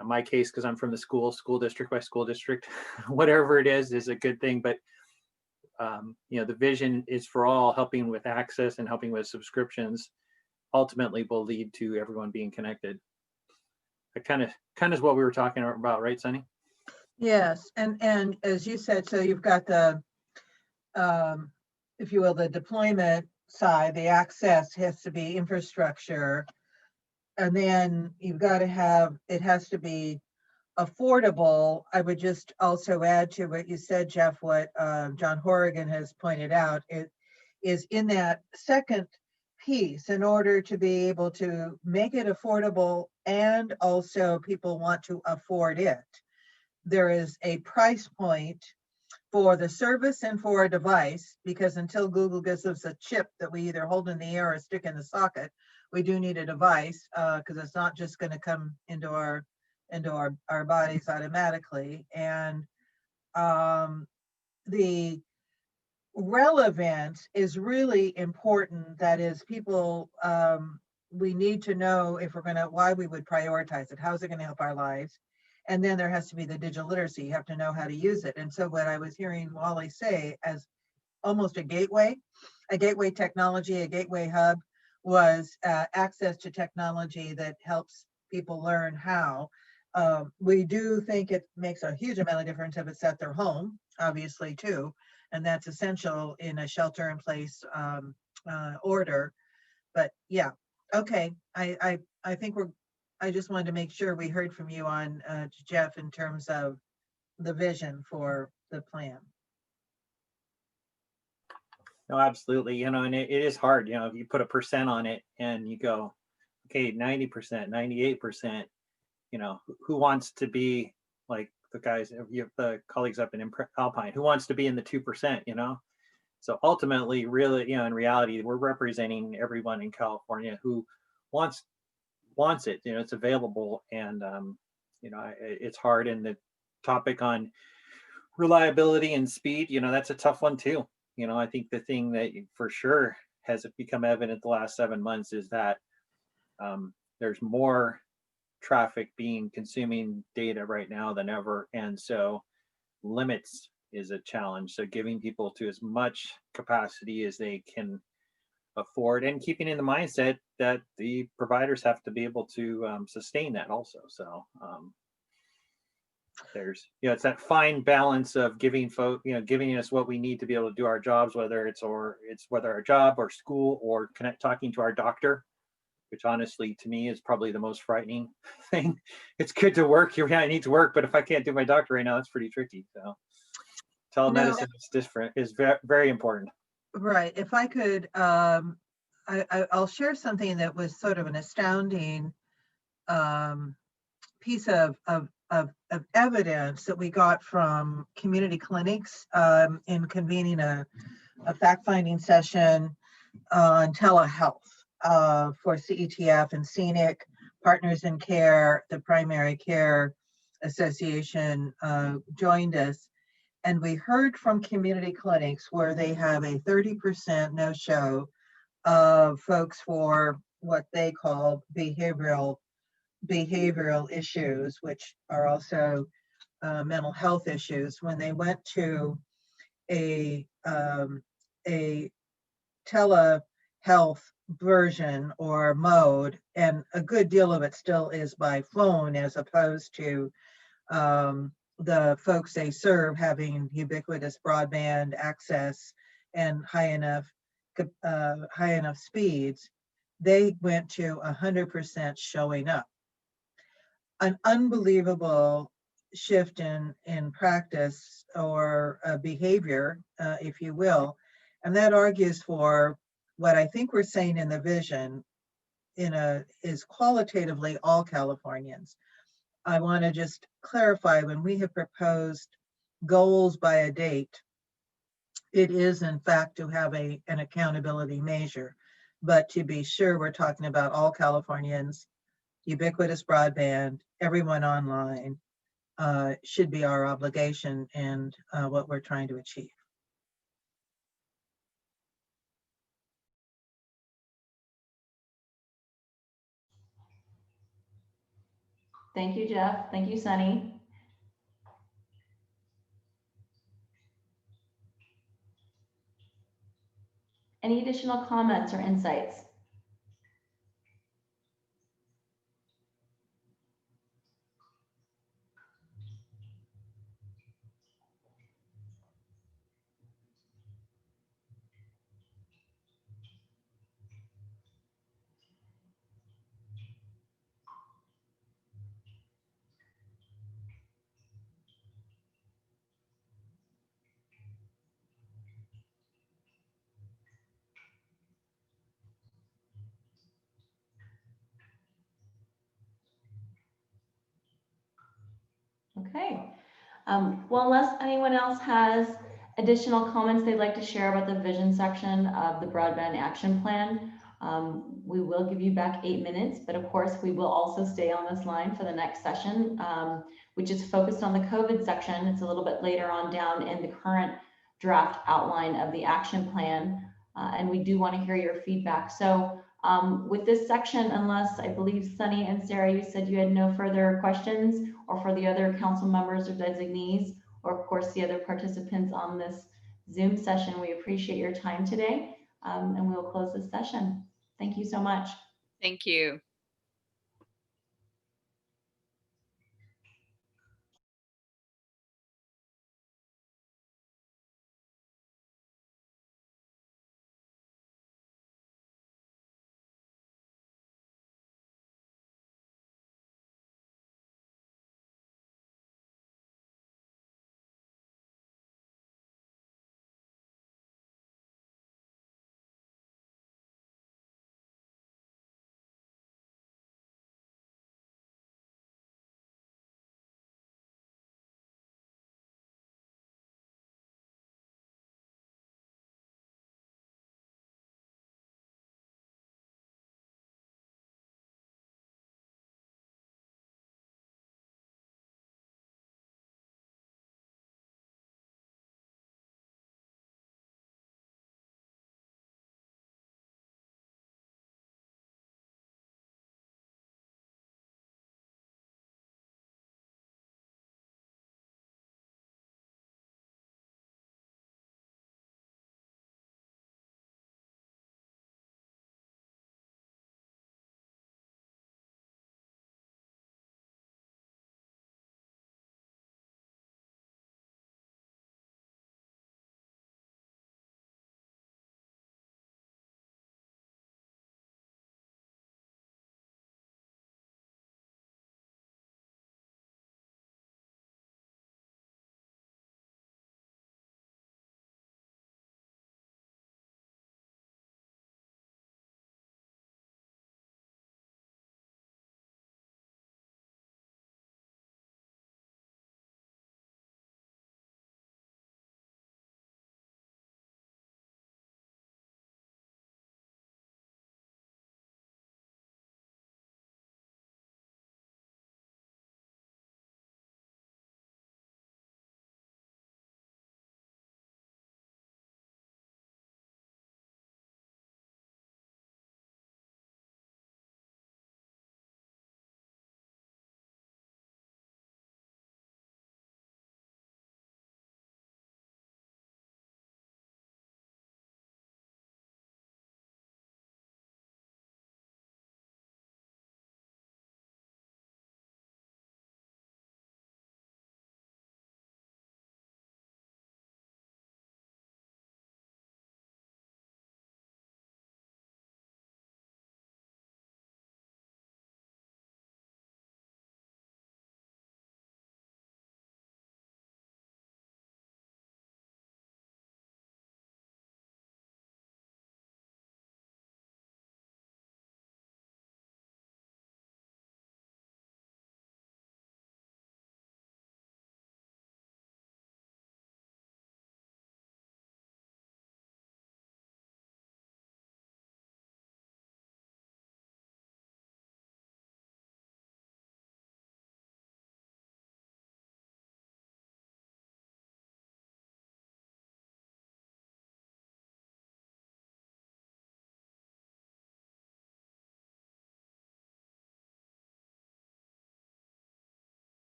In my case, because I'm from the school district by school district, whatever it is a good thing. But you know, the vision is for all, helping with access and helping with subscriptions ultimately will lead to everyone being connected. That kind of is what we were talking about, right, Sunny? Yes, and as you said, so you've got the, if you will, the deployment side, the access has to be infrastructure. And then you've got to have, it has to be affordable. I would just also add to what you said, Jeff, what John Horrigan has pointed out, it is in that second piece, in order to be able to make it affordable and also people want to afford it. There is a price point for the service and for a device, because until Google gives us a chip that we either hold in the air or stick in the socket, we do need a device, because it's not just going to come into our bodies automatically. And the relevance is really important. That is, people, we need to know if we're going to, why we would prioritize it, how is it going to help our lives. And then there has to be the digital literacy. You have to know how to use it. And so what I was hearing Wally say as almost a gateway technology, a gateway hub, was access to technology that helps people learn how. We do think it makes a huge amount of difference if it's at their home, obviously, too. And that's essential in a shelter-in-place order. But yeah, okay. I think I just wanted to make sure we heard from you on Jeff in terms of the vision for the plan. No, absolutely. You know, and it is hard, you know, if you put a percent on it and you go, okay, 90%, 98%, you know, who wants to be like the guys, you have the colleagues up in Alpine, who wants to be in the 2%, you know? So ultimately, really, you know, in reality, we're representing everyone in California who wants it, you know, it's available. And, you know, it's hard. And the topic on reliability and speed, you know, that's a tough one too. You know, I think the thing that for sure has become evident the last 7 months is that there's more traffic consuming data right now than ever. And so limits is a challenge. So giving people to as much capacity as they can afford, and keeping in the mindset that the providers have to be able to sustain that also. So there's, it's that fine balance of giving folk, giving us what we need to be able to do our jobs, whether it's whether our job or school or talking to our doctor, which honestly to me is probably the most frightening thing. It's good to work here. Yeah, I need to work, but if I can't do my doctor right now, that's pretty tricky. So telemedicine is different, is very, very important. Right. If I could, I'll share something that was sort of an astounding piece of evidence that we got from community clinics in convening a fact-finding session on telehealth for CETF and Scenic Partners in Care. The Primary Care Association joined us. And we heard from community clinics where they have a 30% no-show of folks for what they call behavioral issues, which are also mental health issues. When they went to a telehealth version or mode, and a good deal of it still is by phone as opposed to the folks they serve having ubiquitous broadband access and high enough speeds, they went to 100% showing up. An unbelievable shift in practice or behavior, if you will, and that argues for what I think we're saying in the vision is qualitatively all Californians. I want to just clarify, when we have proposed goals by a date, it is in fact to have an accountability measure, but to be sure we're talking about all Californians, ubiquitous broadband, everyone online, should be our obligation and what we're trying to achieve. Thank you, Jeff. Thank you, Sunny. Any additional comments or insights? Okay. Well, unless anyone else has additional comments they'd like to share about the vision section of the Broadband Action Plan, we will give you back 8 minutes, but of course we will also stay on this line for the next session, which is focused on the COVID section. It's a little bit later on down in the current draft outline of the action plan, and we do want to hear your feedback. So with this section, unless I believe Sunny and Sarah, you said you had no further questions, or for the other council members or designees, or of course the other participants on this Zoom session, we appreciate your time today, and we will close this session. Thank you so much. Thank you.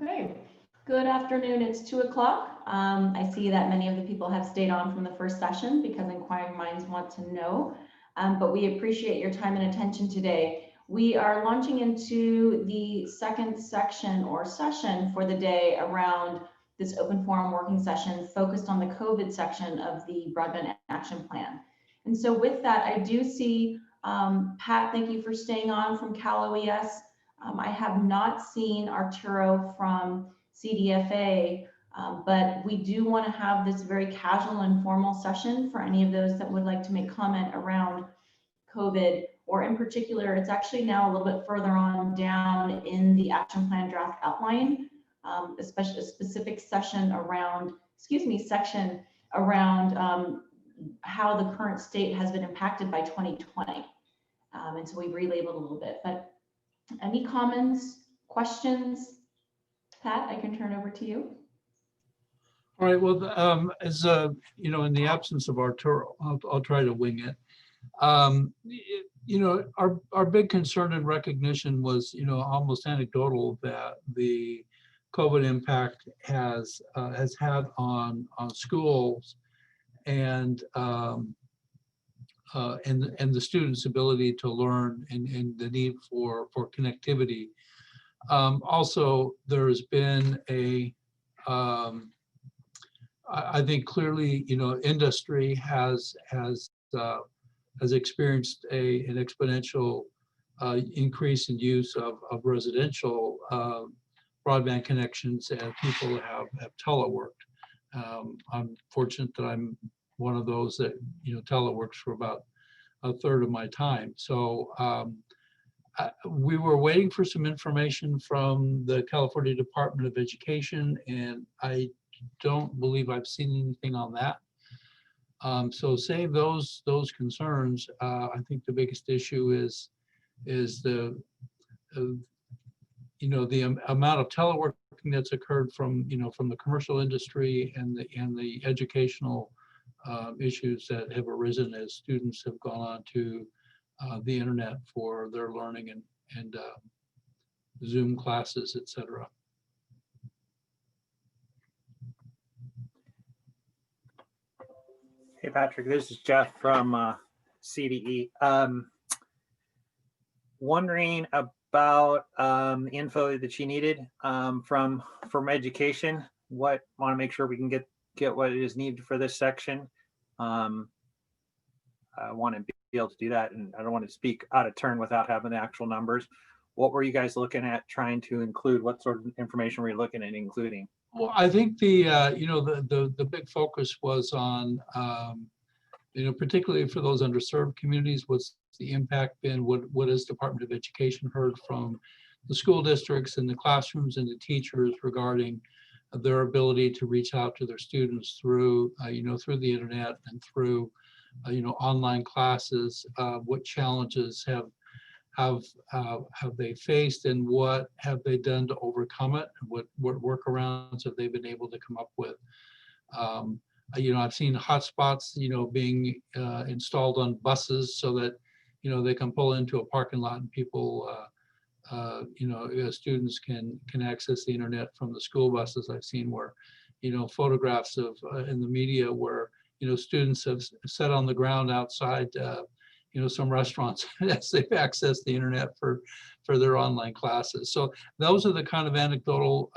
Okay, good afternoon. It's 2 o'clock. I see that many of the people have stayed on from the first session because inquiring minds want to know, but we appreciate your time and attention today. We are launching into the second section or session for the day around this open forum working session focused on the COVID section of the Broadband Action Plan. And so with that, I do see, Pat, thank you for staying on from Cal OES. I have not seen Arturo from CDFA, but we do want to have this very casual and informal session for any of those that would like to make comment around COVID, or in particular, it's actually now a little bit further on down in the action plan draft outline, especially a specific session around, section around how the current state has been impacted by 2020. And so we've relabeled a little bit, but any comments, questions? Pat, I can turn over to you. All right, well, as you know, in the absence of Arturo, I'll try to wing it. You know, our big concern and recognition was, you know, almost anecdotal that the COVID impact has had on schools and the students' ability to learn and the need for connectivity. Also, there's been a I think clearly, you know, industry has experienced an exponential increase in use of residential broadband connections, and people have teleworked. I'm fortunate that I'm one of those that, you know, teleworks for about a third of my time. So we were waiting for some information from the California Department of Education, and I don't believe I've seen anything on that. So save those concerns. I think the biggest issue is the you know, the amount of teleworking that's occurred from, you know, from the commercial industry and the educational issues that have arisen as students have gone on to the internet for their learning and Zoom classes, etc. Hey, Patrick, this is Jeff from CDE. Wondering about the info that you needed from education. Want to make sure we can get what is needed for this section. I want to be able to do that, and I don't want to speak out of turn without having the actual numbers. What were you guys looking at trying to include? What sort of information were you looking at including? Well, I think the you know, the big focus was on you know, particularly for those underserved communities, what's the impact been? What has Department of Education heard from the school districts and the classrooms and the teachers regarding their ability to reach out to their students through you know, through the internet and through you know, online classes? What challenges have they faced, and what have they done to overcome it? What workarounds have they been able to come up with? You know, I've seen hotspots, you know, being installed on buses so that, you know, they can pull into a parking lot and people, you know, students can access the internet from the school buses. I've seen where, you know, photographs of in the media where, you know, students have sat on the ground outside, you know, some restaurants as they've accessed the internet for their online classes. So those are the kind of anecdotal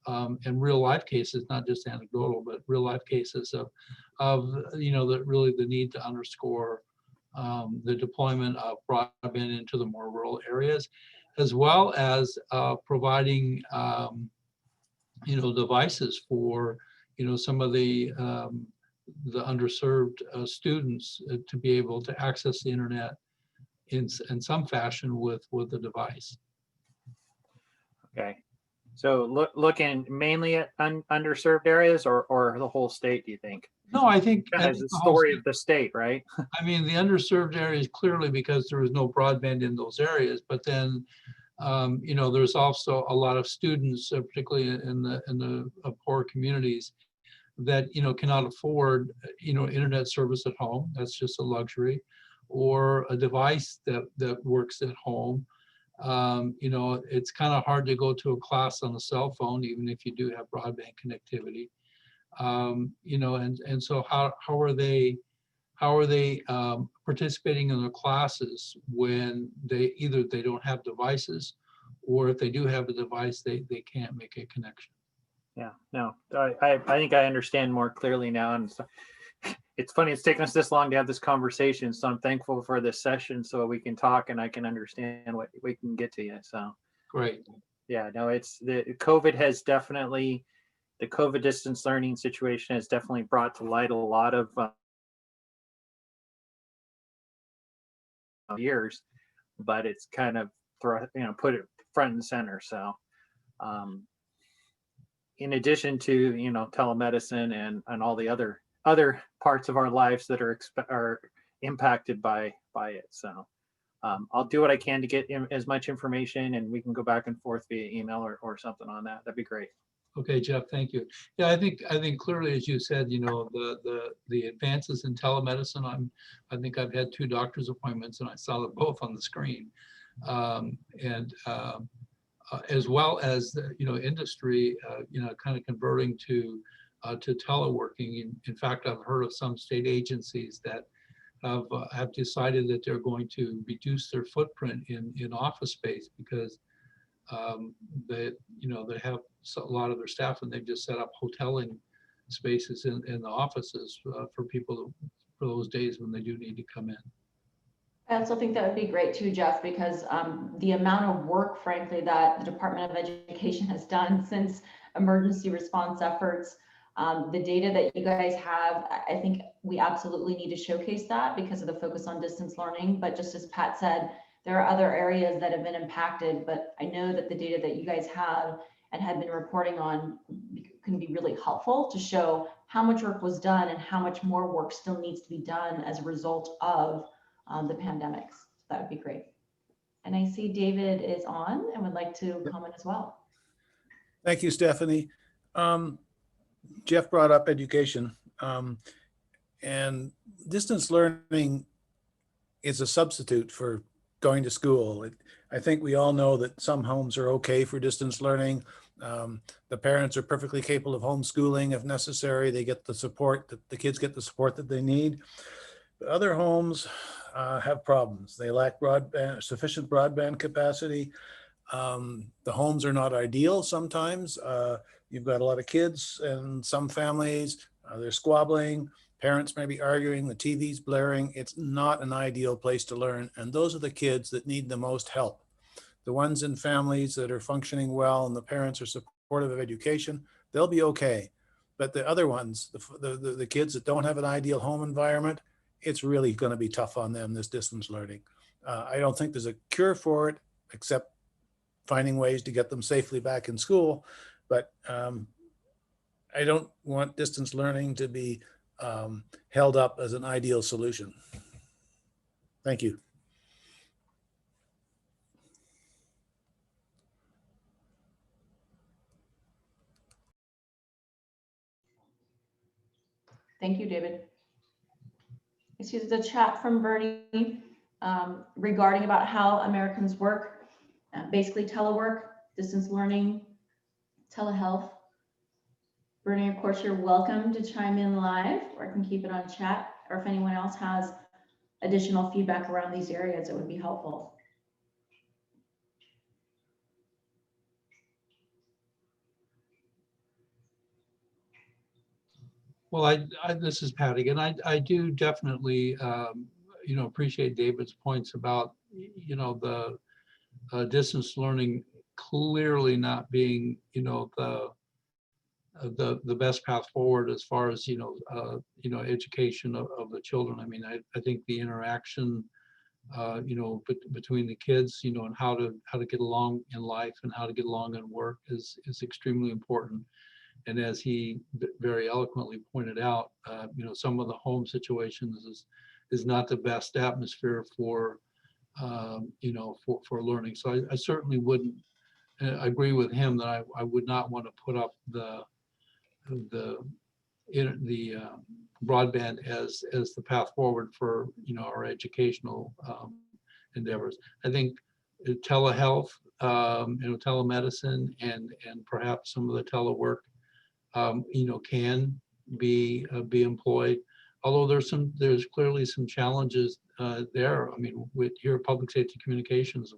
and real life cases, not just anecdotal, but real life cases of you know, that really the need to underscore the deployment of broadband into the more rural areas, as well as providing you know, devices for, you know, some of the underserved students to be able to access the internet in some fashion with the device. Okay. So looking mainly at underserved areas or the whole state, do you think? No, I think as the story of the state, right? I mean, the underserved areas clearly because there is no broadband in those areas, but then you know, there's also a lot of students, particularly in the poor communities, that, you know, cannot afford, you know, internet service at home. That's just a luxury, or a device that works at home. You know, it's kind of hard to go to a class on a cell phone, even if you do have broadband connectivity. You know, and so how are they participating in the classes when either they don't have devices, or if they do have a device, they can't make a connection? Yeah, no, I think I understand more clearly now. And so it's funny, it's taken us this long to have this conversation. So I'm thankful for this session so we can talk and I can understand what we can get to you. So Great. yeah, no, it's the COVID has definitely, the COVID distance learning situation has definitely brought to light a lot of years, but it's kind of put it front and center. So in addition to telemedicine and all the other parts of our lives that are impacted by it. So I'll do what I can to get as much information, and we can go back and forth via email or something on that. That'd be great. Okay, Jeff, thank you. Yeah, I think clearly, as you said, you know, the advances in telemedicine. I think I've had 2 doctor's appointments, and I saw them both on the screen, as well as the, you know, industry, you know, kind of converting to teleworking. In fact, I've heard of some state agencies that have decided that they're going to reduce their footprint in office space because they have a lot of their staff, and they've just set up hoteling spaces in the offices for people for those days when they do need to come in. I also think that would be great too, Jeff, because the amount of work, frankly, that the Department of Education has done since emergency response efforts, the data that you guys have, I think we absolutely need to showcase that because of the focus on distance learning. But just as Pat said, there are other areas that have been impacted, but I know that the data that you guys have and have been reporting on can be really helpful to show how much work was done and how much more work still needs to be done as a result of the pandemics. So that would be great. And I see David is on and would like to comment as well. Thank you, Stephanie. Jeff brought up education, and distance learning is a substitute for going to school. I think we all know that some homes are okay for distance learning. The parents are perfectly capable of homeschooling if necessary. They get the support, that the kids get the support that they need. But other homes have problems. They lack sufficient broadband capacity. The homes are not ideal sometimes. You've got a lot of kids and some families, they're squabbling. Parents may be arguing, the TV's blaring. It's not an ideal place to learn. And those are the kids that need the most help. The ones in families that are functioning well and the parents are supportive of education, they'll be okay. But the other ones, the kids that don't have an ideal home environment, it's really going to be tough on them, this distance learning. I don't think there's a cure for it, except finding ways to get them safely back in school. But I don't want distance learning to be held up as an ideal solution. Thank you. Thank you, David. I see the chat from Bernie regarding about how Americans work, basically telework, distance learning, telehealth. Bernie, of course, you're welcome to chime in live, or I can keep it on chat, or if anyone else has additional feedback around these areas, it would be helpful. Well, this is Pat again. I do definitely, you know, appreciate David's points about, you know, the distance learning clearly not being, you know, the best path forward as far as, you know, education of the children. I mean, I think the interaction, you know, between the kids, you know, and how to get along in life and how to get along in work is extremely important. And as he very eloquently pointed out, you know, some of the home situations is not the best atmosphere for, you know, for learning. So I certainly wouldn't agree with him that I would not want to put up the broadband as the path forward for, you know, our educational endeavors. I think telehealth, telemedicine, and perhaps some of the telework, can be employed. Although there's clearly some challenges there. I mean, with here at Public Safety Communications,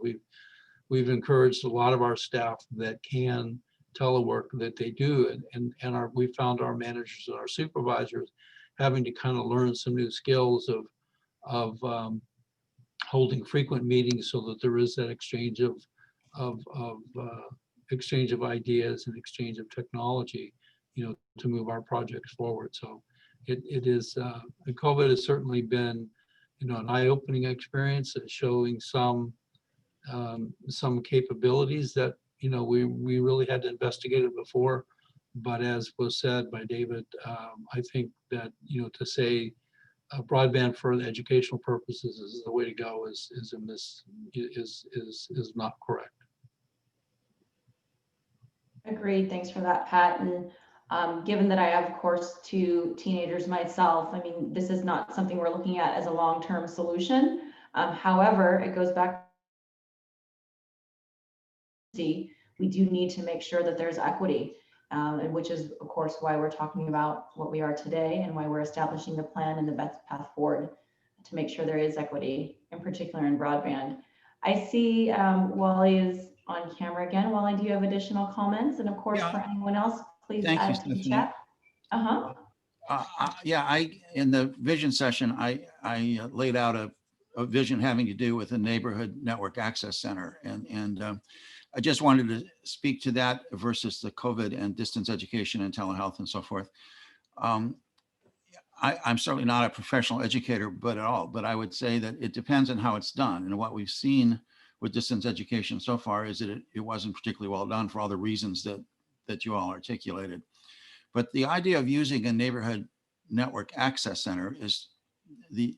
we've encouraged a lot of our staff that can telework that they do, and we found our managers and our supervisors having to kind of learn some new skills of holding frequent meetings so that there is that exchange of ideas and exchange of technology, to move our projects forward. So it is COVID has certainly been, an eye-opening experience, showing some capabilities that we really had to investigate it before. But as was said by David, I think that to say broadband for the educational purposes is the way to go is not correct. Agreed. Thanks for that, Pat. And given that I have, of course, 2 teenagers myself, I mean, this is not something we're looking at as a long-term solution. However, it goes back. We do need to make sure that there's equity, and which is, of course, why we're talking about what we are today and why we're establishing the plan and the best path forward to make sure there is equity, in particular in broadband. I see Wally is on camera again. Wally, do you have additional comments? And of course, for anyone else, please add to the chat. Yeah, in the vision session, I laid out a vision having to do with a neighborhood network access center, and I just wanted to speak to that versus the COVID and distance education and telehealth and so forth. I'm certainly not a professional educator, but I would say that it depends on how it's done. And what we've seen with distance education so far is that it wasn't particularly well done for all the reasons that you all articulated. But the idea of using a neighborhood network access center is the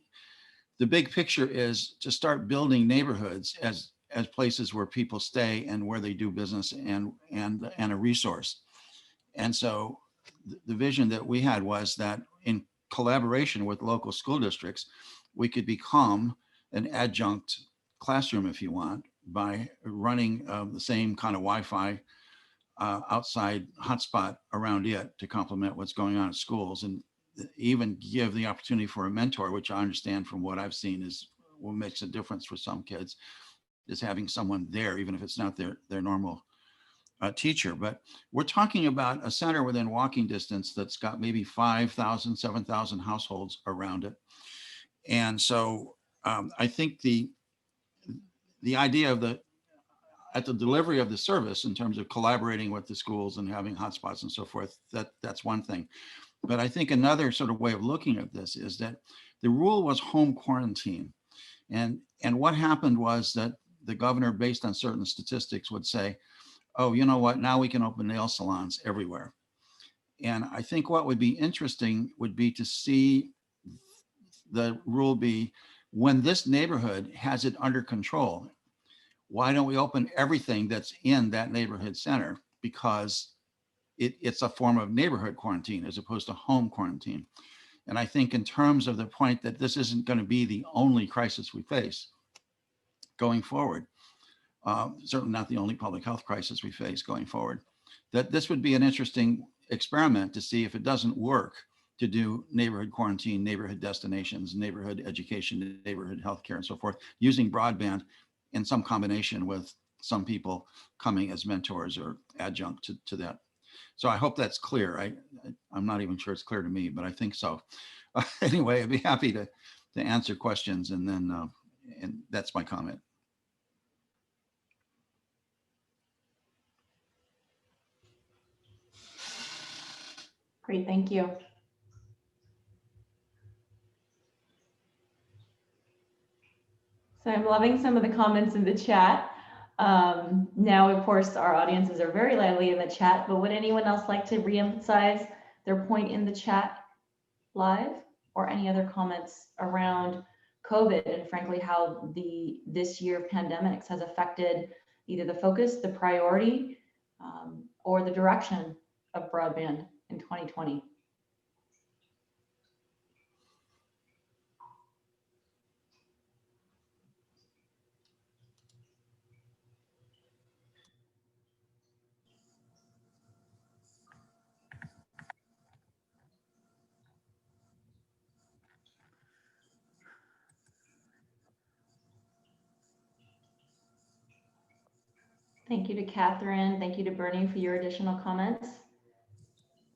big picture is to start building neighborhoods as places where people stay and where they do business and a resource. And so the vision that we had was that in collaboration with local school districts, we could become an adjunct classroom, if you want, by running the same kind of Wi-Fi outside hotspot around it to complement what's going on at schools, and even give the opportunity for a mentor, which I understand from what I've seen is what makes a difference for some kids, is having someone there, even if it's not their normal teacher. But we're talking about a center within walking distance that's got maybe 5,000, 7,000 households around it. And so I think the idea of the delivery of the service in terms of collaborating with the schools and having hotspots and so forth, that's one thing. But I think another sort of way of looking at this is that the rule was home quarantine. And what happened was that the governor, based on certain statistics, would say, oh, you know what, now we can open nail salons everywhere. And I think what would be interesting would be to see the rule be, when this neighborhood has it under control, why don't we open everything that's in that neighborhood center? Because it's a form of neighborhood quarantine as opposed to home quarantine. And I think in terms of the point that this isn't going to be the only crisis we face going forward, certainly not the only public health crisis we face going forward, that this would be an interesting experiment to see if it doesn't work to do neighborhood quarantine, neighborhood destinations, neighborhood education, neighborhood healthcare, and so forth, using broadband in some combination with some people coming as mentors or adjunct to that. So I hope that's clear. I'm not even sure it's clear to me, but I think so. Anyway, I'd be happy to answer questions, and then and that's my comment. Great, thank you. So I'm loving some of the comments in the chat. Now, of course, our audiences are very lively in the chat, but would anyone else like to reemphasize their point in the chat live, or any other comments around COVID and frankly how this year of pandemics has affected either the focus, the priority, or the direction of broadband in 2020? Thank you to Catherine. Thank you to Bernie for your additional comments.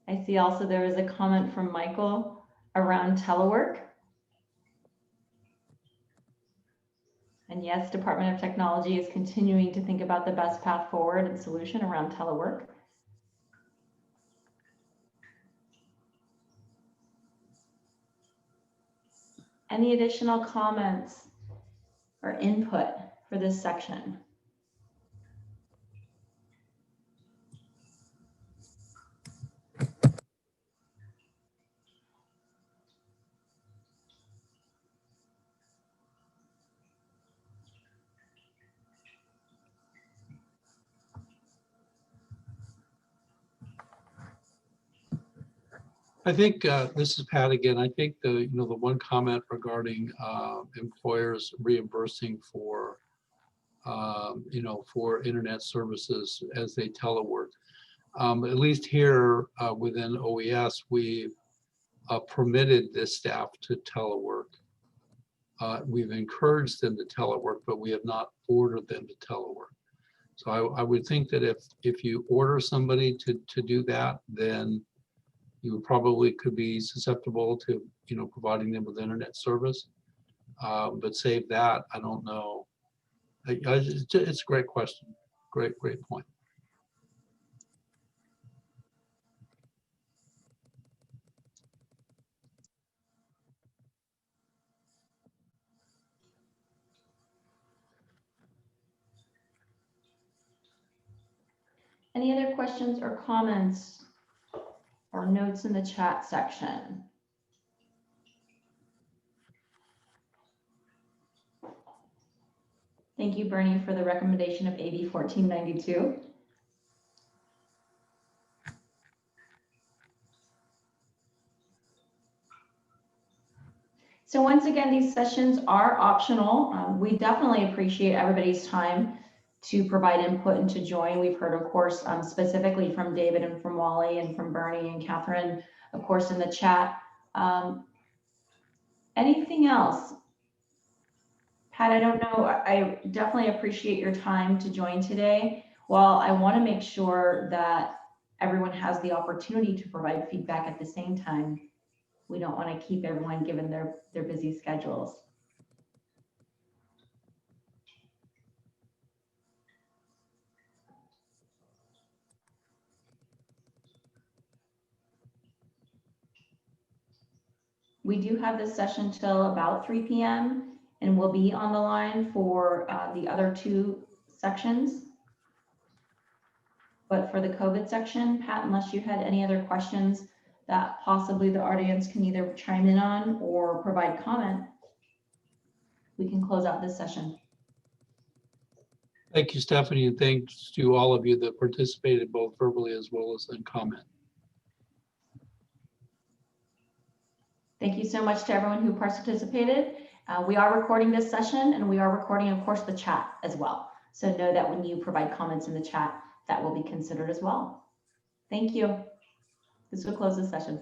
I see also there was a comment from Michael around telework. And yes, Department of Technology is continuing to think about the best path forward and solution around telework. Any additional comments or input for this section? I think this is Pat again. I think the one comment regarding employers reimbursing for for internet services as they telework. At least here within OES, we permitted this staff to telework. We've encouraged them to telework, but we have not ordered them to telework. So I would think that if you order somebody to do that, then you probably could be susceptible to providing them with internet service. But save that, I don't know. It's a great question. Great point. Any other questions or comments or notes in the chat section? Thank you, Bernie, for the recommendation of AB 1492. So once again, these sessions are optional. We definitely appreciate everybody's time to provide input and to join. We've heard, of course, specifically from David and from Wally and from Bernie and Catherine, of course, in the chat. Anything else? Pat, I don't know. I definitely appreciate your time to join today. While I want to make sure that everyone has the opportunity to provide feedback at the same time, we don't want to keep everyone given their busy schedules. We do have this session till about 3 p.m. and we'll be on the line for the other two sections. But for the COVID section, Pat, unless you had any other questions that possibly the audience can either chime in on or provide comment, we can close out this session. Thank you, Stephanie, and thanks to all of you that participated both verbally as well as in comment. Thank you so much to everyone who participated. We are recording this session and we are recording, of course, the chat as well. So know that when you provide comments in the chat, that will be considered as well. Thank you. This will close the session.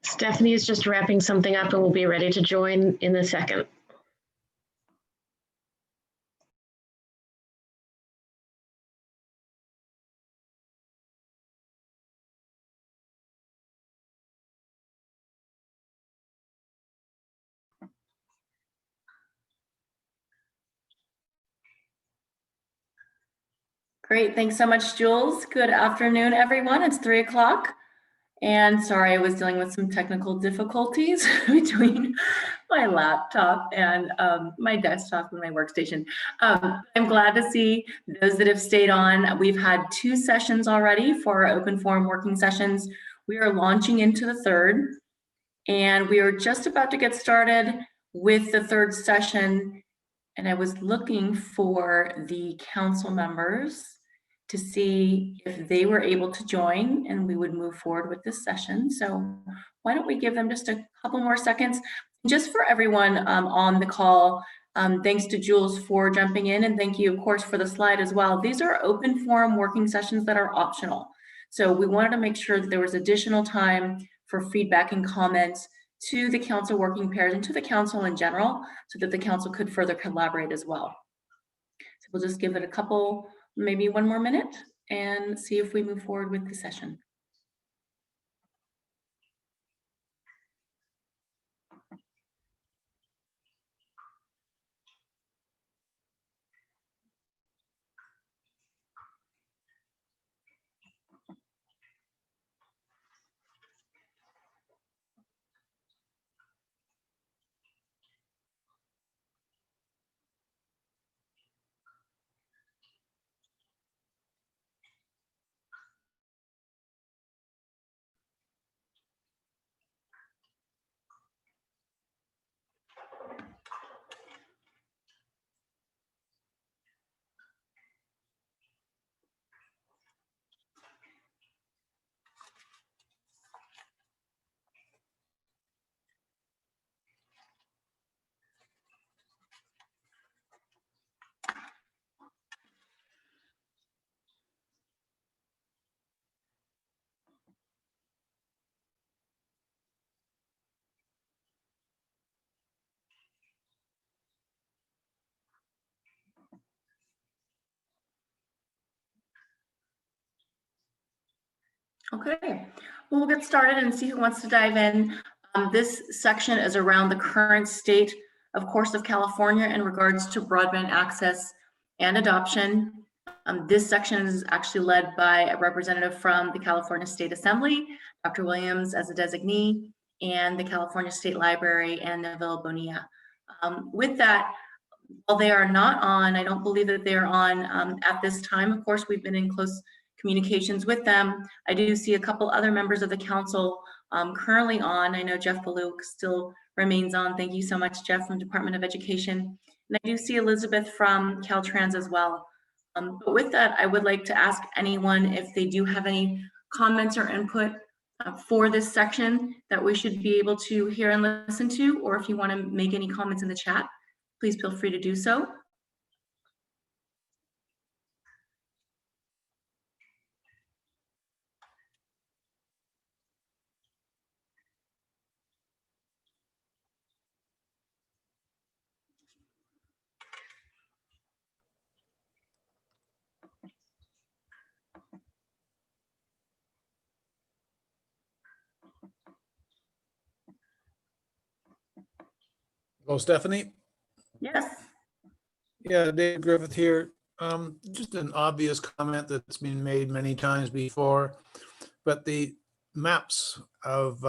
Stephanie is just wrapping something up and will be ready to join in a second. Great, thanks so much, Jules. Good afternoon, everyone. It's 3 o'clock. And sorry, I was dealing with some technical difficulties between my laptop and my desktop and my workstation. I'm glad to see those that have stayed on. We've had 2 sessions already for our open forum working sessions. We are launching into the 3rd, and we are just about to get started with the 3rd session. And I was looking for the council members to see if they were able to join, and we would move forward with this session. So why don't we give them just a couple more seconds? Just for everyone on the call, thanks to Jules for jumping in, and thank you, of course, for the slide as well. These are open forum working sessions that are optional. So we wanted to make sure that there was additional time for feedback and comments to the council working pairs and to the council in general, so that the council could further collaborate as well. So we'll just give it a couple, maybe 1 more minute, and see if we move forward with the session. Okay, well, we'll get started and see who wants to dive in. This section is around the current state, of course, of California in regards to broadband access and adoption. This section is actually led by a representative from the California State Assembly, Dr. Williams as a designee, and the California State Library and Neville Bonilla. With that, while they are not on, I don't believe that they're on at this time. Of course, we've been in close communications with them. I do see a couple other members of the council currently on. I know Jeff Baluk still remains on. Thank you so much, Jeff, from Department of Education. And I do see Elizabeth from Caltrans as well. But with that, I would like to ask anyone if they do have any comments or input for this section that we should be able to hear and listen to, or if you want to make any comments in the chat, please feel free to do so. Hello, Stephanie. Yes. Yeah, Dave Griffith here. Just an obvious comment that's been made many times before, but the maps of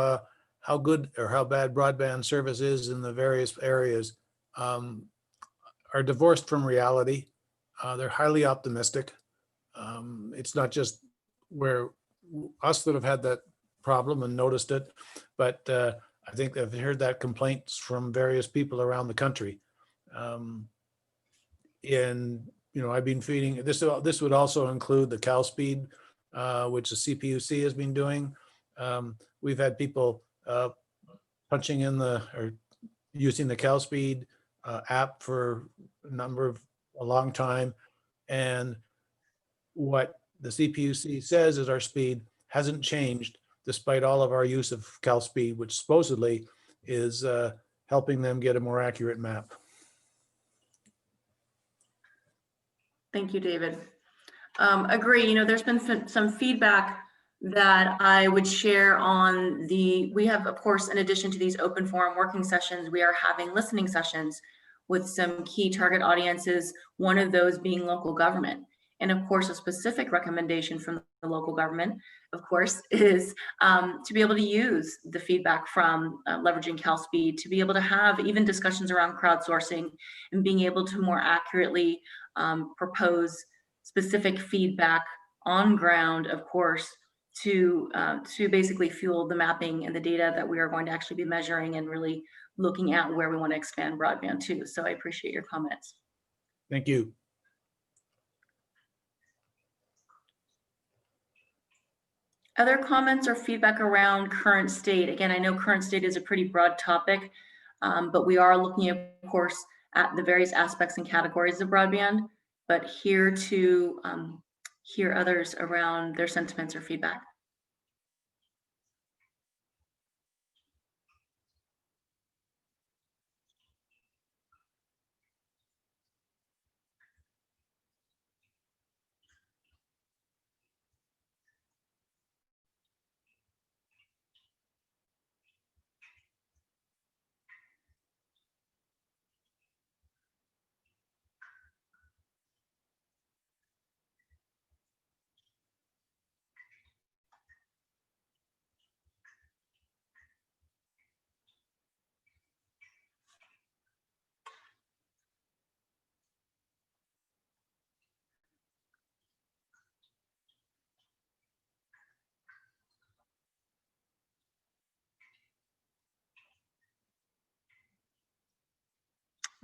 how good or how bad broadband service is in the various areas are divorced from reality. They're highly optimistic. It's not just where us that have had that problem and noticed it, but I think I've heard that complaints from various people around the country. And I've been feeding this. This would also include the CalSpeed, which the CPUC has been doing. We've had people punching in or using the CalSpeed app for a long time, and what the CPUC says is our speed hasn't changed despite all of our use of CalSpeed, which supposedly is helping them get a more accurate map. Thank you, David. Agree. You know, there's been some feedback that I would share on we have, of course, in addition to these open forum working sessions, we are having listening sessions with some key target audiences, one of those being local government. And of course, a specific recommendation from the local government, of course, is to be able to use the feedback from leveraging CalSpeed, to be able to have even discussions around crowdsourcing and being able to more accurately propose specific feedback on ground, of course, to basically fuel the mapping and the data that we are going to actually be measuring and really looking at where we want to expand broadband to. So I appreciate your comments. Thank you. Other comments or feedback around current state? Again, I know current state is a pretty broad topic, but we are looking, of course, at the various aspects and categories of broadband, but here to hear others around their sentiments or feedback.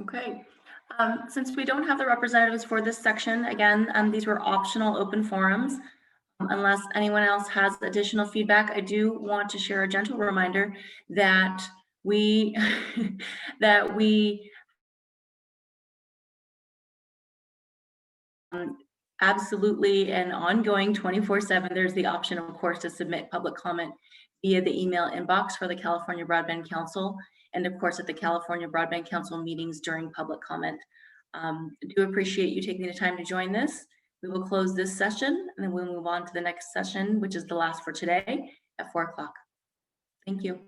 Okay, since we don't have the representatives for this section, again, these were optional open forums. Unless anyone else has additional feedback, I do want to share a gentle reminder that we that we absolutely and ongoing 24/7. There's the option, of course, to submit public comment via the email inbox for the California Broadband Council, and of course at the California Broadband Council meetings during public comment. I do appreciate you taking the time to join this. We will close this session and then we'll move on to the next session, which is the last for today at 4 o'clock. Thank you.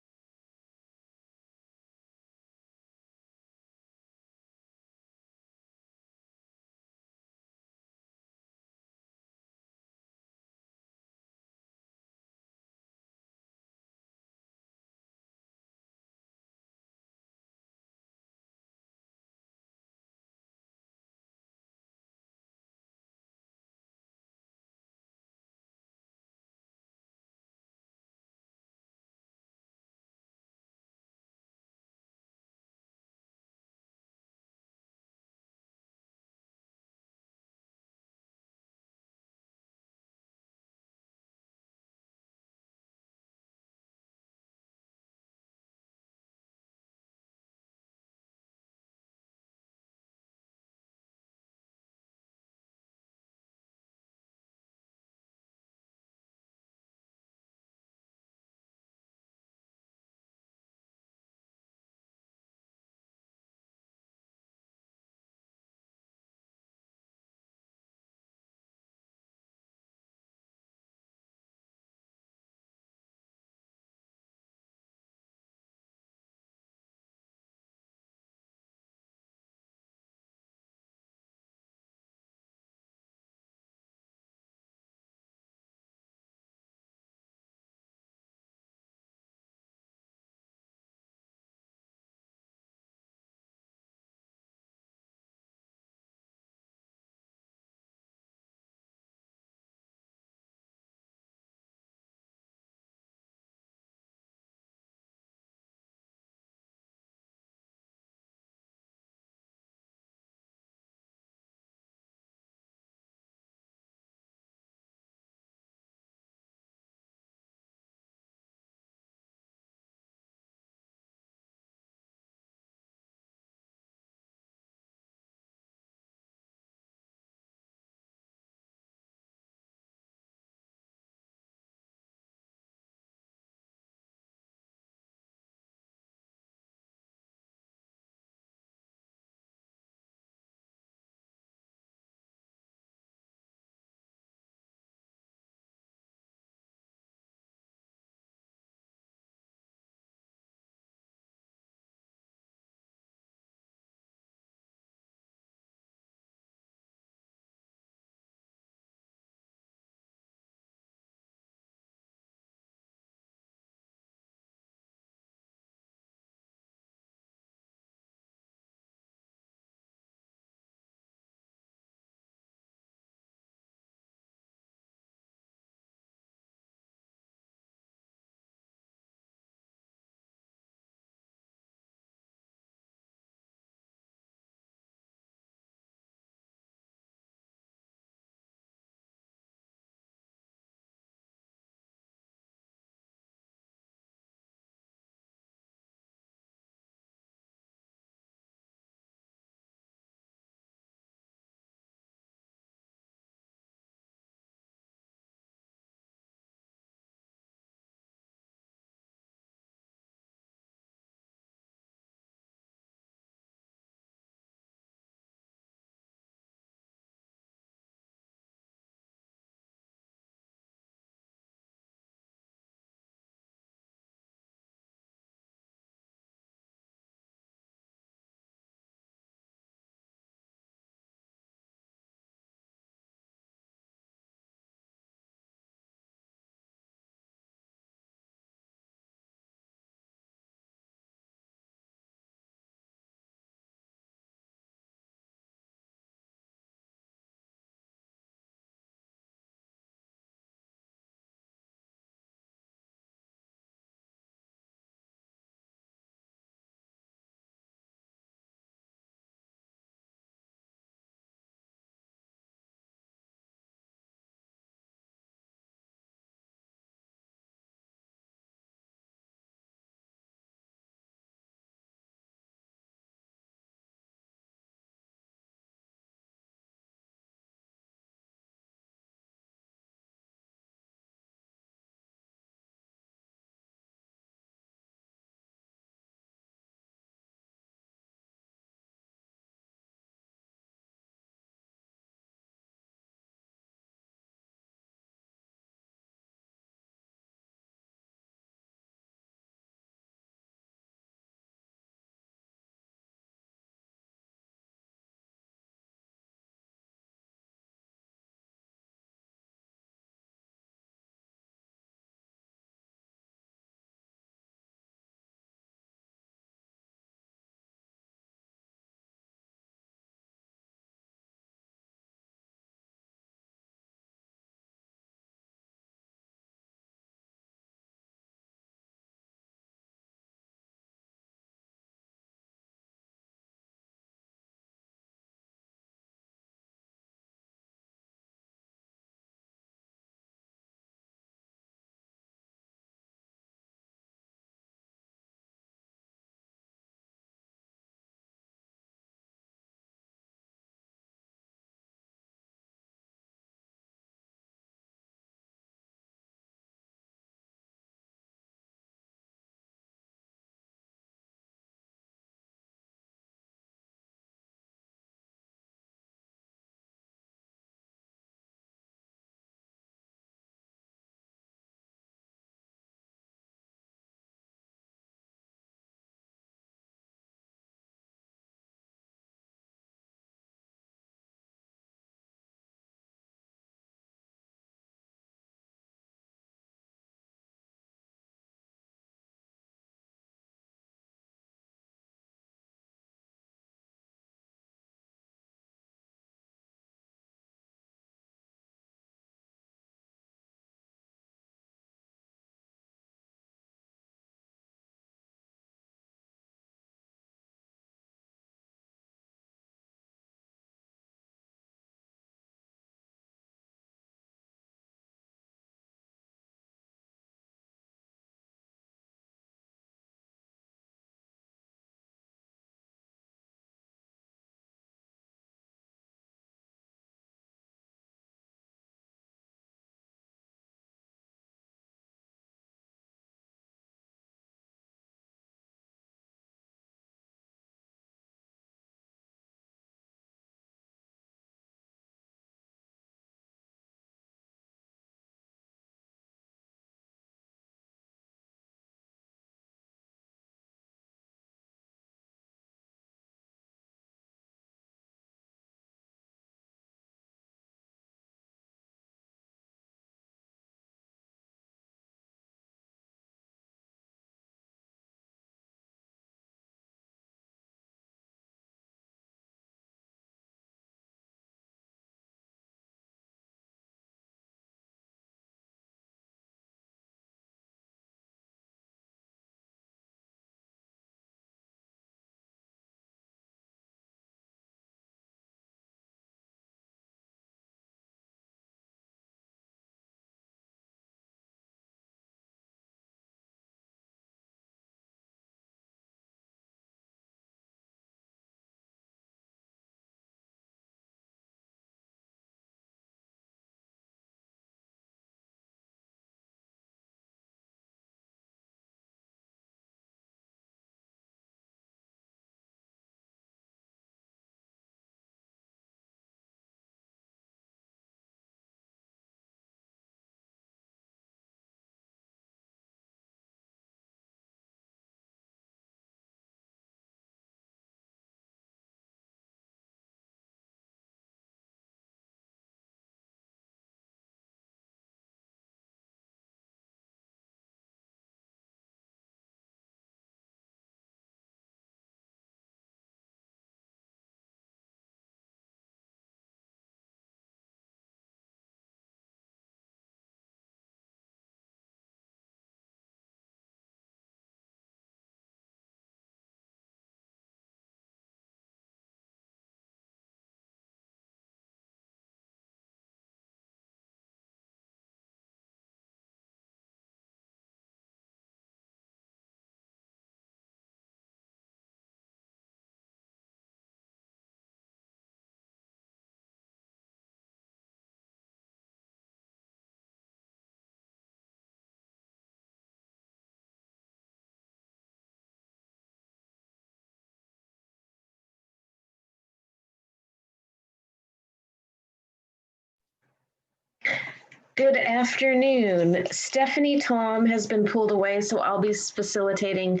Good afternoon. Stephanie Tom has been pulled away, so I'll be facilitating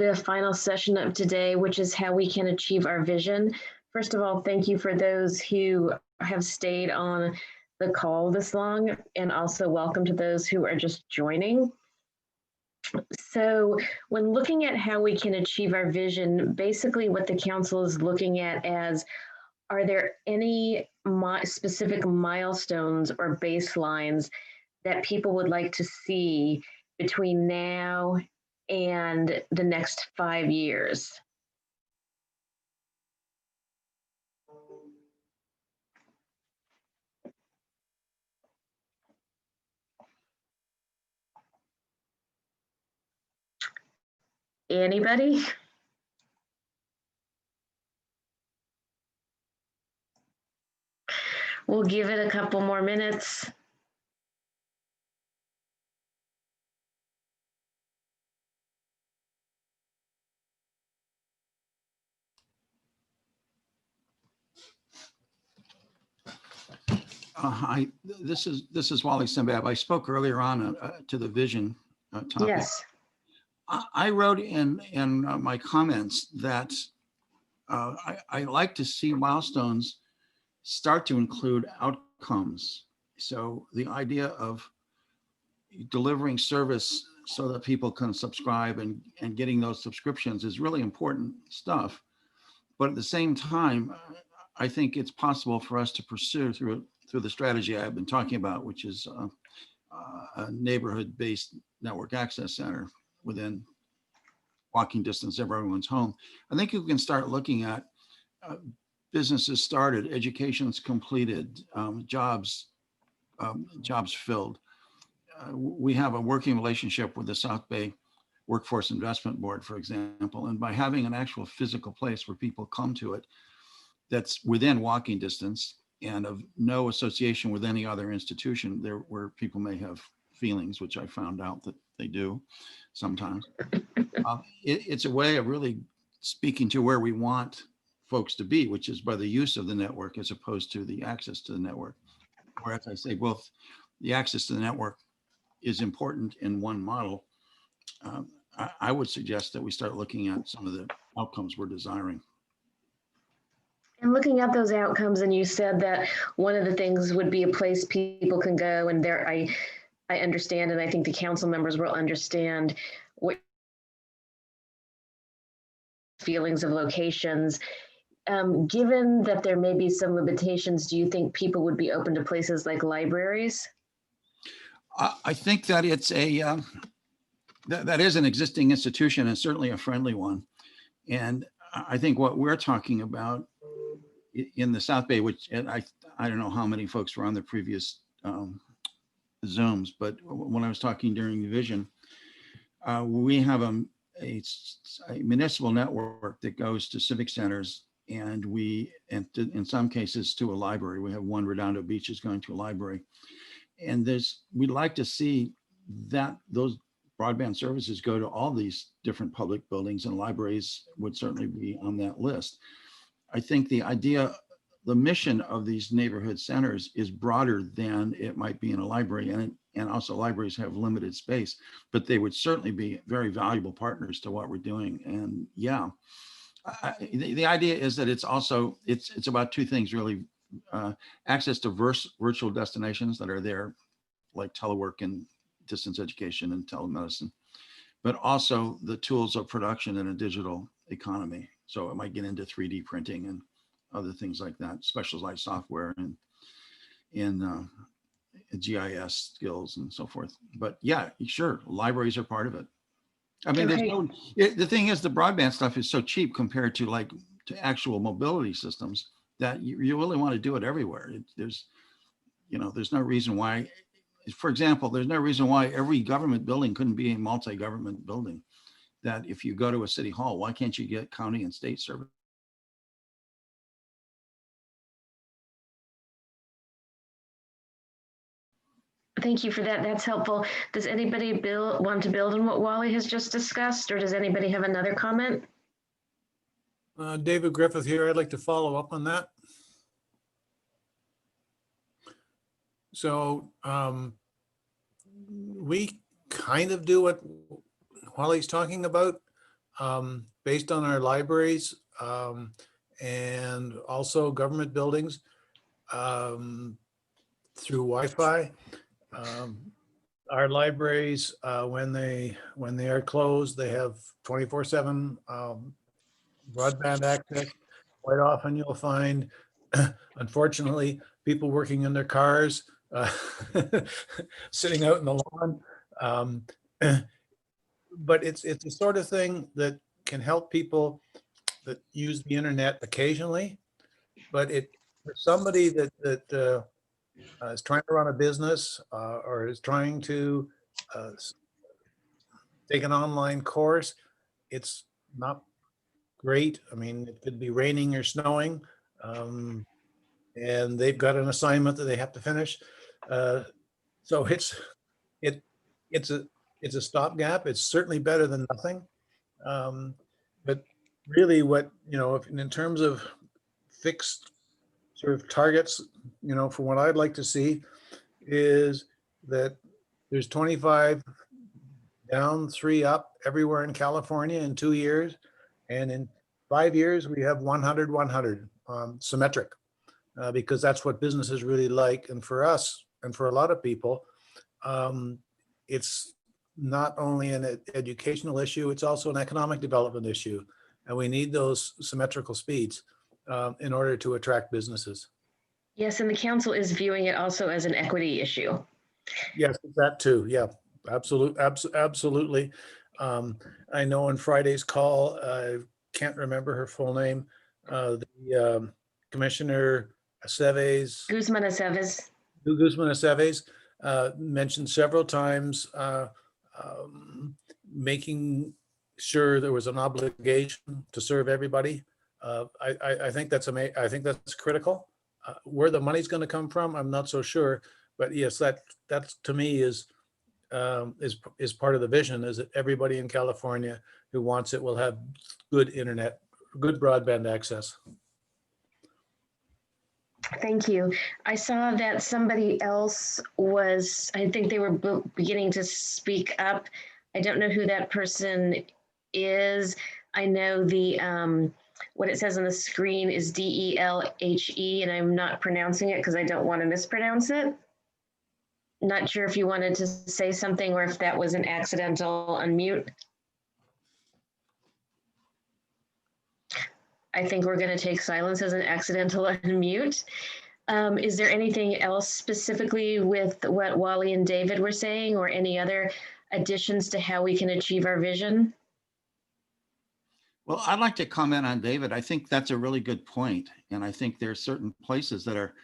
the final session of today, which is how we can achieve our vision. First of all, thank you for those who have stayed on the call this long, and also welcome to those who are just joining. So when looking at how we can achieve our vision, basically what the council is looking at as, are there any specific milestones or baselines that people would like to see between now and the next 5 years? Anybody? We'll give it a couple more minutes. Hi, this is Wally Simbab. I spoke earlier on to the vision topic. Yes. I wrote in my comments that I like to see milestones start to include outcomes. So the idea of delivering service so that people can subscribe and getting those subscriptions is really important stuff. But at the same time, I think it's possible for us to pursue through the strategy I've been talking about, which is a neighborhood-based network access center within walking distance of everyone's home. I think you can start looking at businesses started, education's completed, jobs filled. We have a working relationship with the South Bay Workforce Investment Board, for example, and by having an actual physical place where people come to it that's within walking distance and of no association with any other institution, there where people may have feelings, which I found out that they do sometimes. It's a way of really speaking to where we want folks to be, which is by the use of the network as opposed to the access to the network. Whereas I say both the access to the network is important in one model, I would suggest that we start looking at some of the outcomes we're desiring. And looking at those outcomes, and you said that one of the things would be a place people can go, and there I understand, and I think the council members will understand what feelings of locations. Given that there may be some limitations, do you think people would be open to places like libraries? I think that it's a that is an existing institution and certainly a friendly one. And I think what we're talking about in the South Bay, which and I don't know how many folks were on the previous Zooms, but when I was talking during the vision, we have a municipal network that goes to civic centers, and in some cases to a library. We have one Redondo Beach is going to a library, and we'd like to see that those broadband services go to all these different public buildings, and libraries would certainly be on that list. I think the mission of these neighborhood centers is broader than it might be in a library, and also libraries have limited space, but they would certainly be very valuable partners to what we're doing. And yeah, the idea is that it's about two things really: access to virtual destinations that are there, like telework and distance education and telemedicine, but also the tools of production in a digital economy. So it might get into 3D printing and other things like that, specialized software and in GIS skills and so forth. But yeah, sure, libraries are part of it. I mean, the thing is, the broadband stuff is so cheap compared to actual mobility systems that you really want to do it everywhere. There's no reason why. For example, there's no reason why every government building couldn't be a multi-government building. That if you go to a city hall, why can't you get county and state service? Thank you for that. That's helpful. Does anybody want to build on what Wally has just discussed, or does anybody have another comment? David Griffith here. I'd like to follow up on that. So we kind of do what Wally's talking about, based on our libraries and also government buildings through Wi-Fi. Our libraries, when they are closed, they have 24/7 broadband access. Quite often you'll find, unfortunately, people working in their cars, sitting out in the lawn. But it's the sort of thing that can help people that use the internet occasionally. But for somebody that is trying to run a business or is trying to take an online course, it's not great. I mean, it could be raining or snowing, and they've got an assignment that they have to finish. So it's a stopgap. It's certainly better than nothing. But really, what in terms of fixed sort of targets, for what I'd like to see is that there's 25 down, 3 up everywhere in California in 2 years. And in 5 years, we have 100, 100 symmetric, because that's what businesses really like. And for us, and for a lot of people, it's not only an educational issue, it's also an economic development issue. And we need those symmetrical speeds in order to attract businesses. Yes, and the council is viewing it also as an equity issue. Yes, that too. Yeah, absolutely. I know on Friday's call, I can't remember her full name, the Commissioner Aceves, Guzman Aceves. Guzman Aceves, mentioned several times making sure there was an obligation to serve everybody. I think that's I think that's critical. Where the money's going to come from, I'm not so sure, but yes, that to me is part of the vision, is that everybody in California who wants it will have good internet, good broadband access. Thank you. I saw that somebody else was, I think they were beginning to speak up. I don't know who that person is. I know the what it says on the screen is DELHE, and I'm not pronouncing it because I don't want to mispronounce it. Not sure if you wanted to say something or if that was an accidental unmute. I think we're going to take silence as an accidental unmute. Is there anything else specifically with what Wally and David were saying, or any other additions to how we can achieve our vision? Well, I'd like to comment on David. I think that's a really good point. And I think there are certain places that are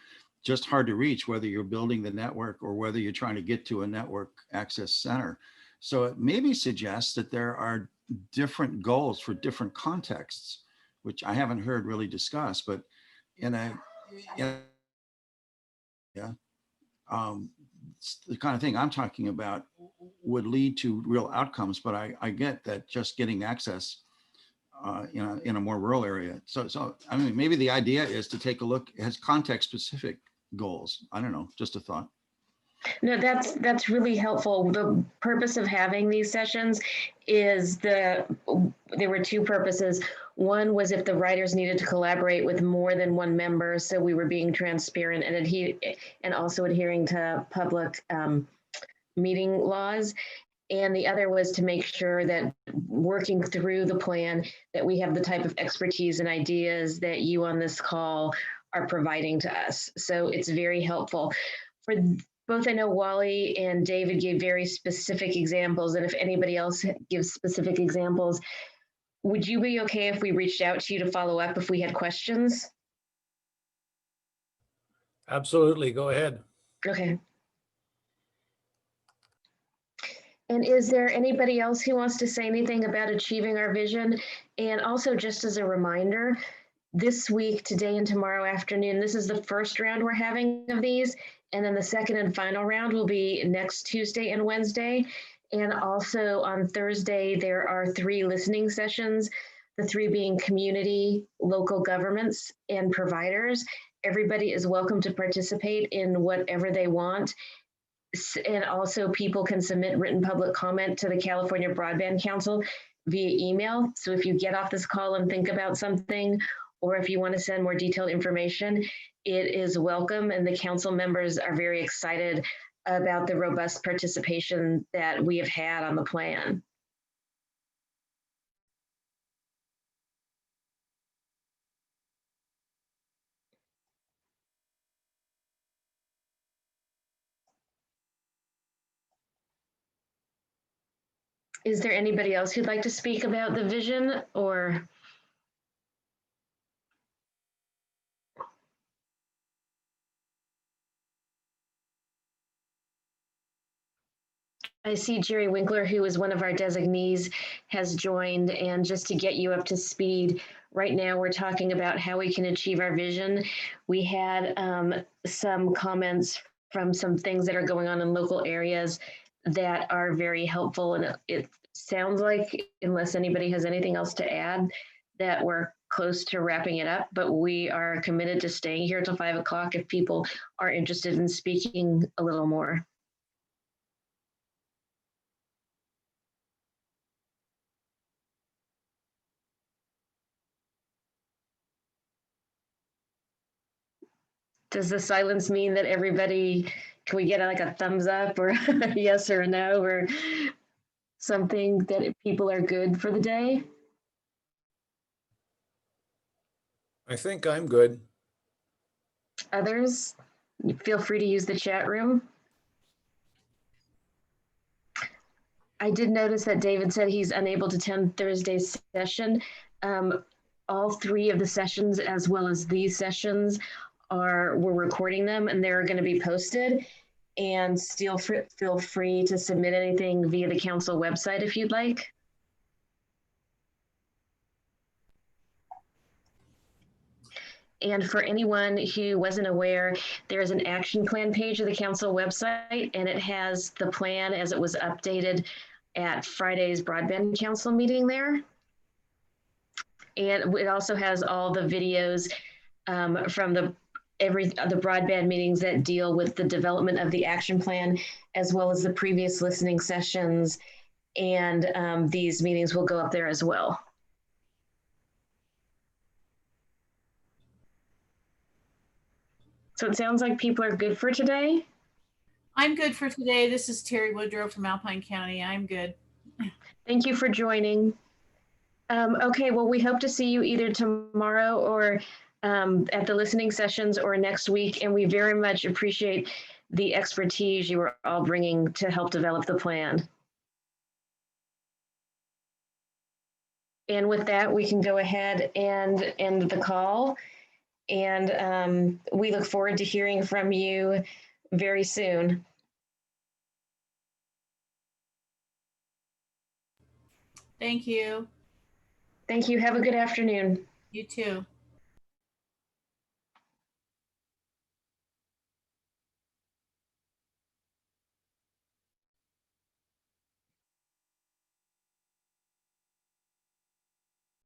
just hard to reach, whether you're building the network or whether you're trying to get to a network access center. So it maybe suggests that there are different goals for different contexts, which I haven't heard really discussed, but the kind of thing I'm talking about would lead to real outcomes. But I get that just getting access in a more rural area. So I mean, maybe the idea is to take a look at context specific goals. I don't know, just a thought. No, that's really helpful. The purpose of having these sessions is there were two purposes. One was if the writers needed to collaborate with more than one member, so we were being transparent and also adhering to public meeting laws. And the other was to make sure that working through the plan, that we have the type of expertise and ideas that you on this call are providing to us. So it's very helpful. For both, I know Wally and David gave very specific examples, and if anybody else gives specific examples, would you be okay if we reached out to you to follow up if we had questions? Absolutely, go ahead. Okay. And is there anybody else who wants to say anything about achieving our vision? And also, just as a reminder, this week, today and tomorrow afternoon, this is the first round we're having of these. And then the second and final round will be next Tuesday and Wednesday. And also on Thursday, there are 3 listening sessions, the 3 being community, local governments, and providers. everybody is welcome to participate in whatever they want. And also people can submit written public comment to the California Broadband Council via email. So if you get off this call and think about something, or if you want to send more detailed information, it is welcome. And the council members are very excited about the robust participation that we have had on the plan. Is there anybody else who'd like to speak about the vision or? I see Jerry Winkler, who is one of our designees, has joined. And just to get you up to speed, right now we're talking about how we can achieve our vision. We had some comments from some things that are going on in local areas that are very helpful. And it sounds like, unless anybody has anything else to add, that we're close to wrapping it up, but we are committed to staying here till 5 o'clock if people are interested in speaking a little more. Does the silence mean that everybody, can we get like a thumbs up or a yes or a no or something that people are good for the day? I think I'm good. Others, feel free to use the chat room. I did notice that David said he's unable to attend Thursday's session. All 3 of the sessions, as well as these sessions, we're recording them and they're going to be posted. And still feel free to submit anything via the council website if you'd like. And for anyone who wasn't aware, there's an action plan page of the council website, and it has the plan as it was updated at Friday's Broadband Council meeting there. And it also has all the videos from the broadband meetings that deal with the development of the action plan, as well as the previous listening sessions. And these meetings will go up there as well. So it sounds like people are good for today. I'm good for today. This is Terry Woodrow from Alpine County. I'm good. Thank you for joining. Okay, well, we hope to see you either tomorrow or at the listening sessions or next week. And we very much appreciate the expertise you are all bringing to help develop the plan. And with that, we can go ahead and end the call. And we look forward to hearing from you very soon. Thank you. Thank you. Have a good afternoon. You too.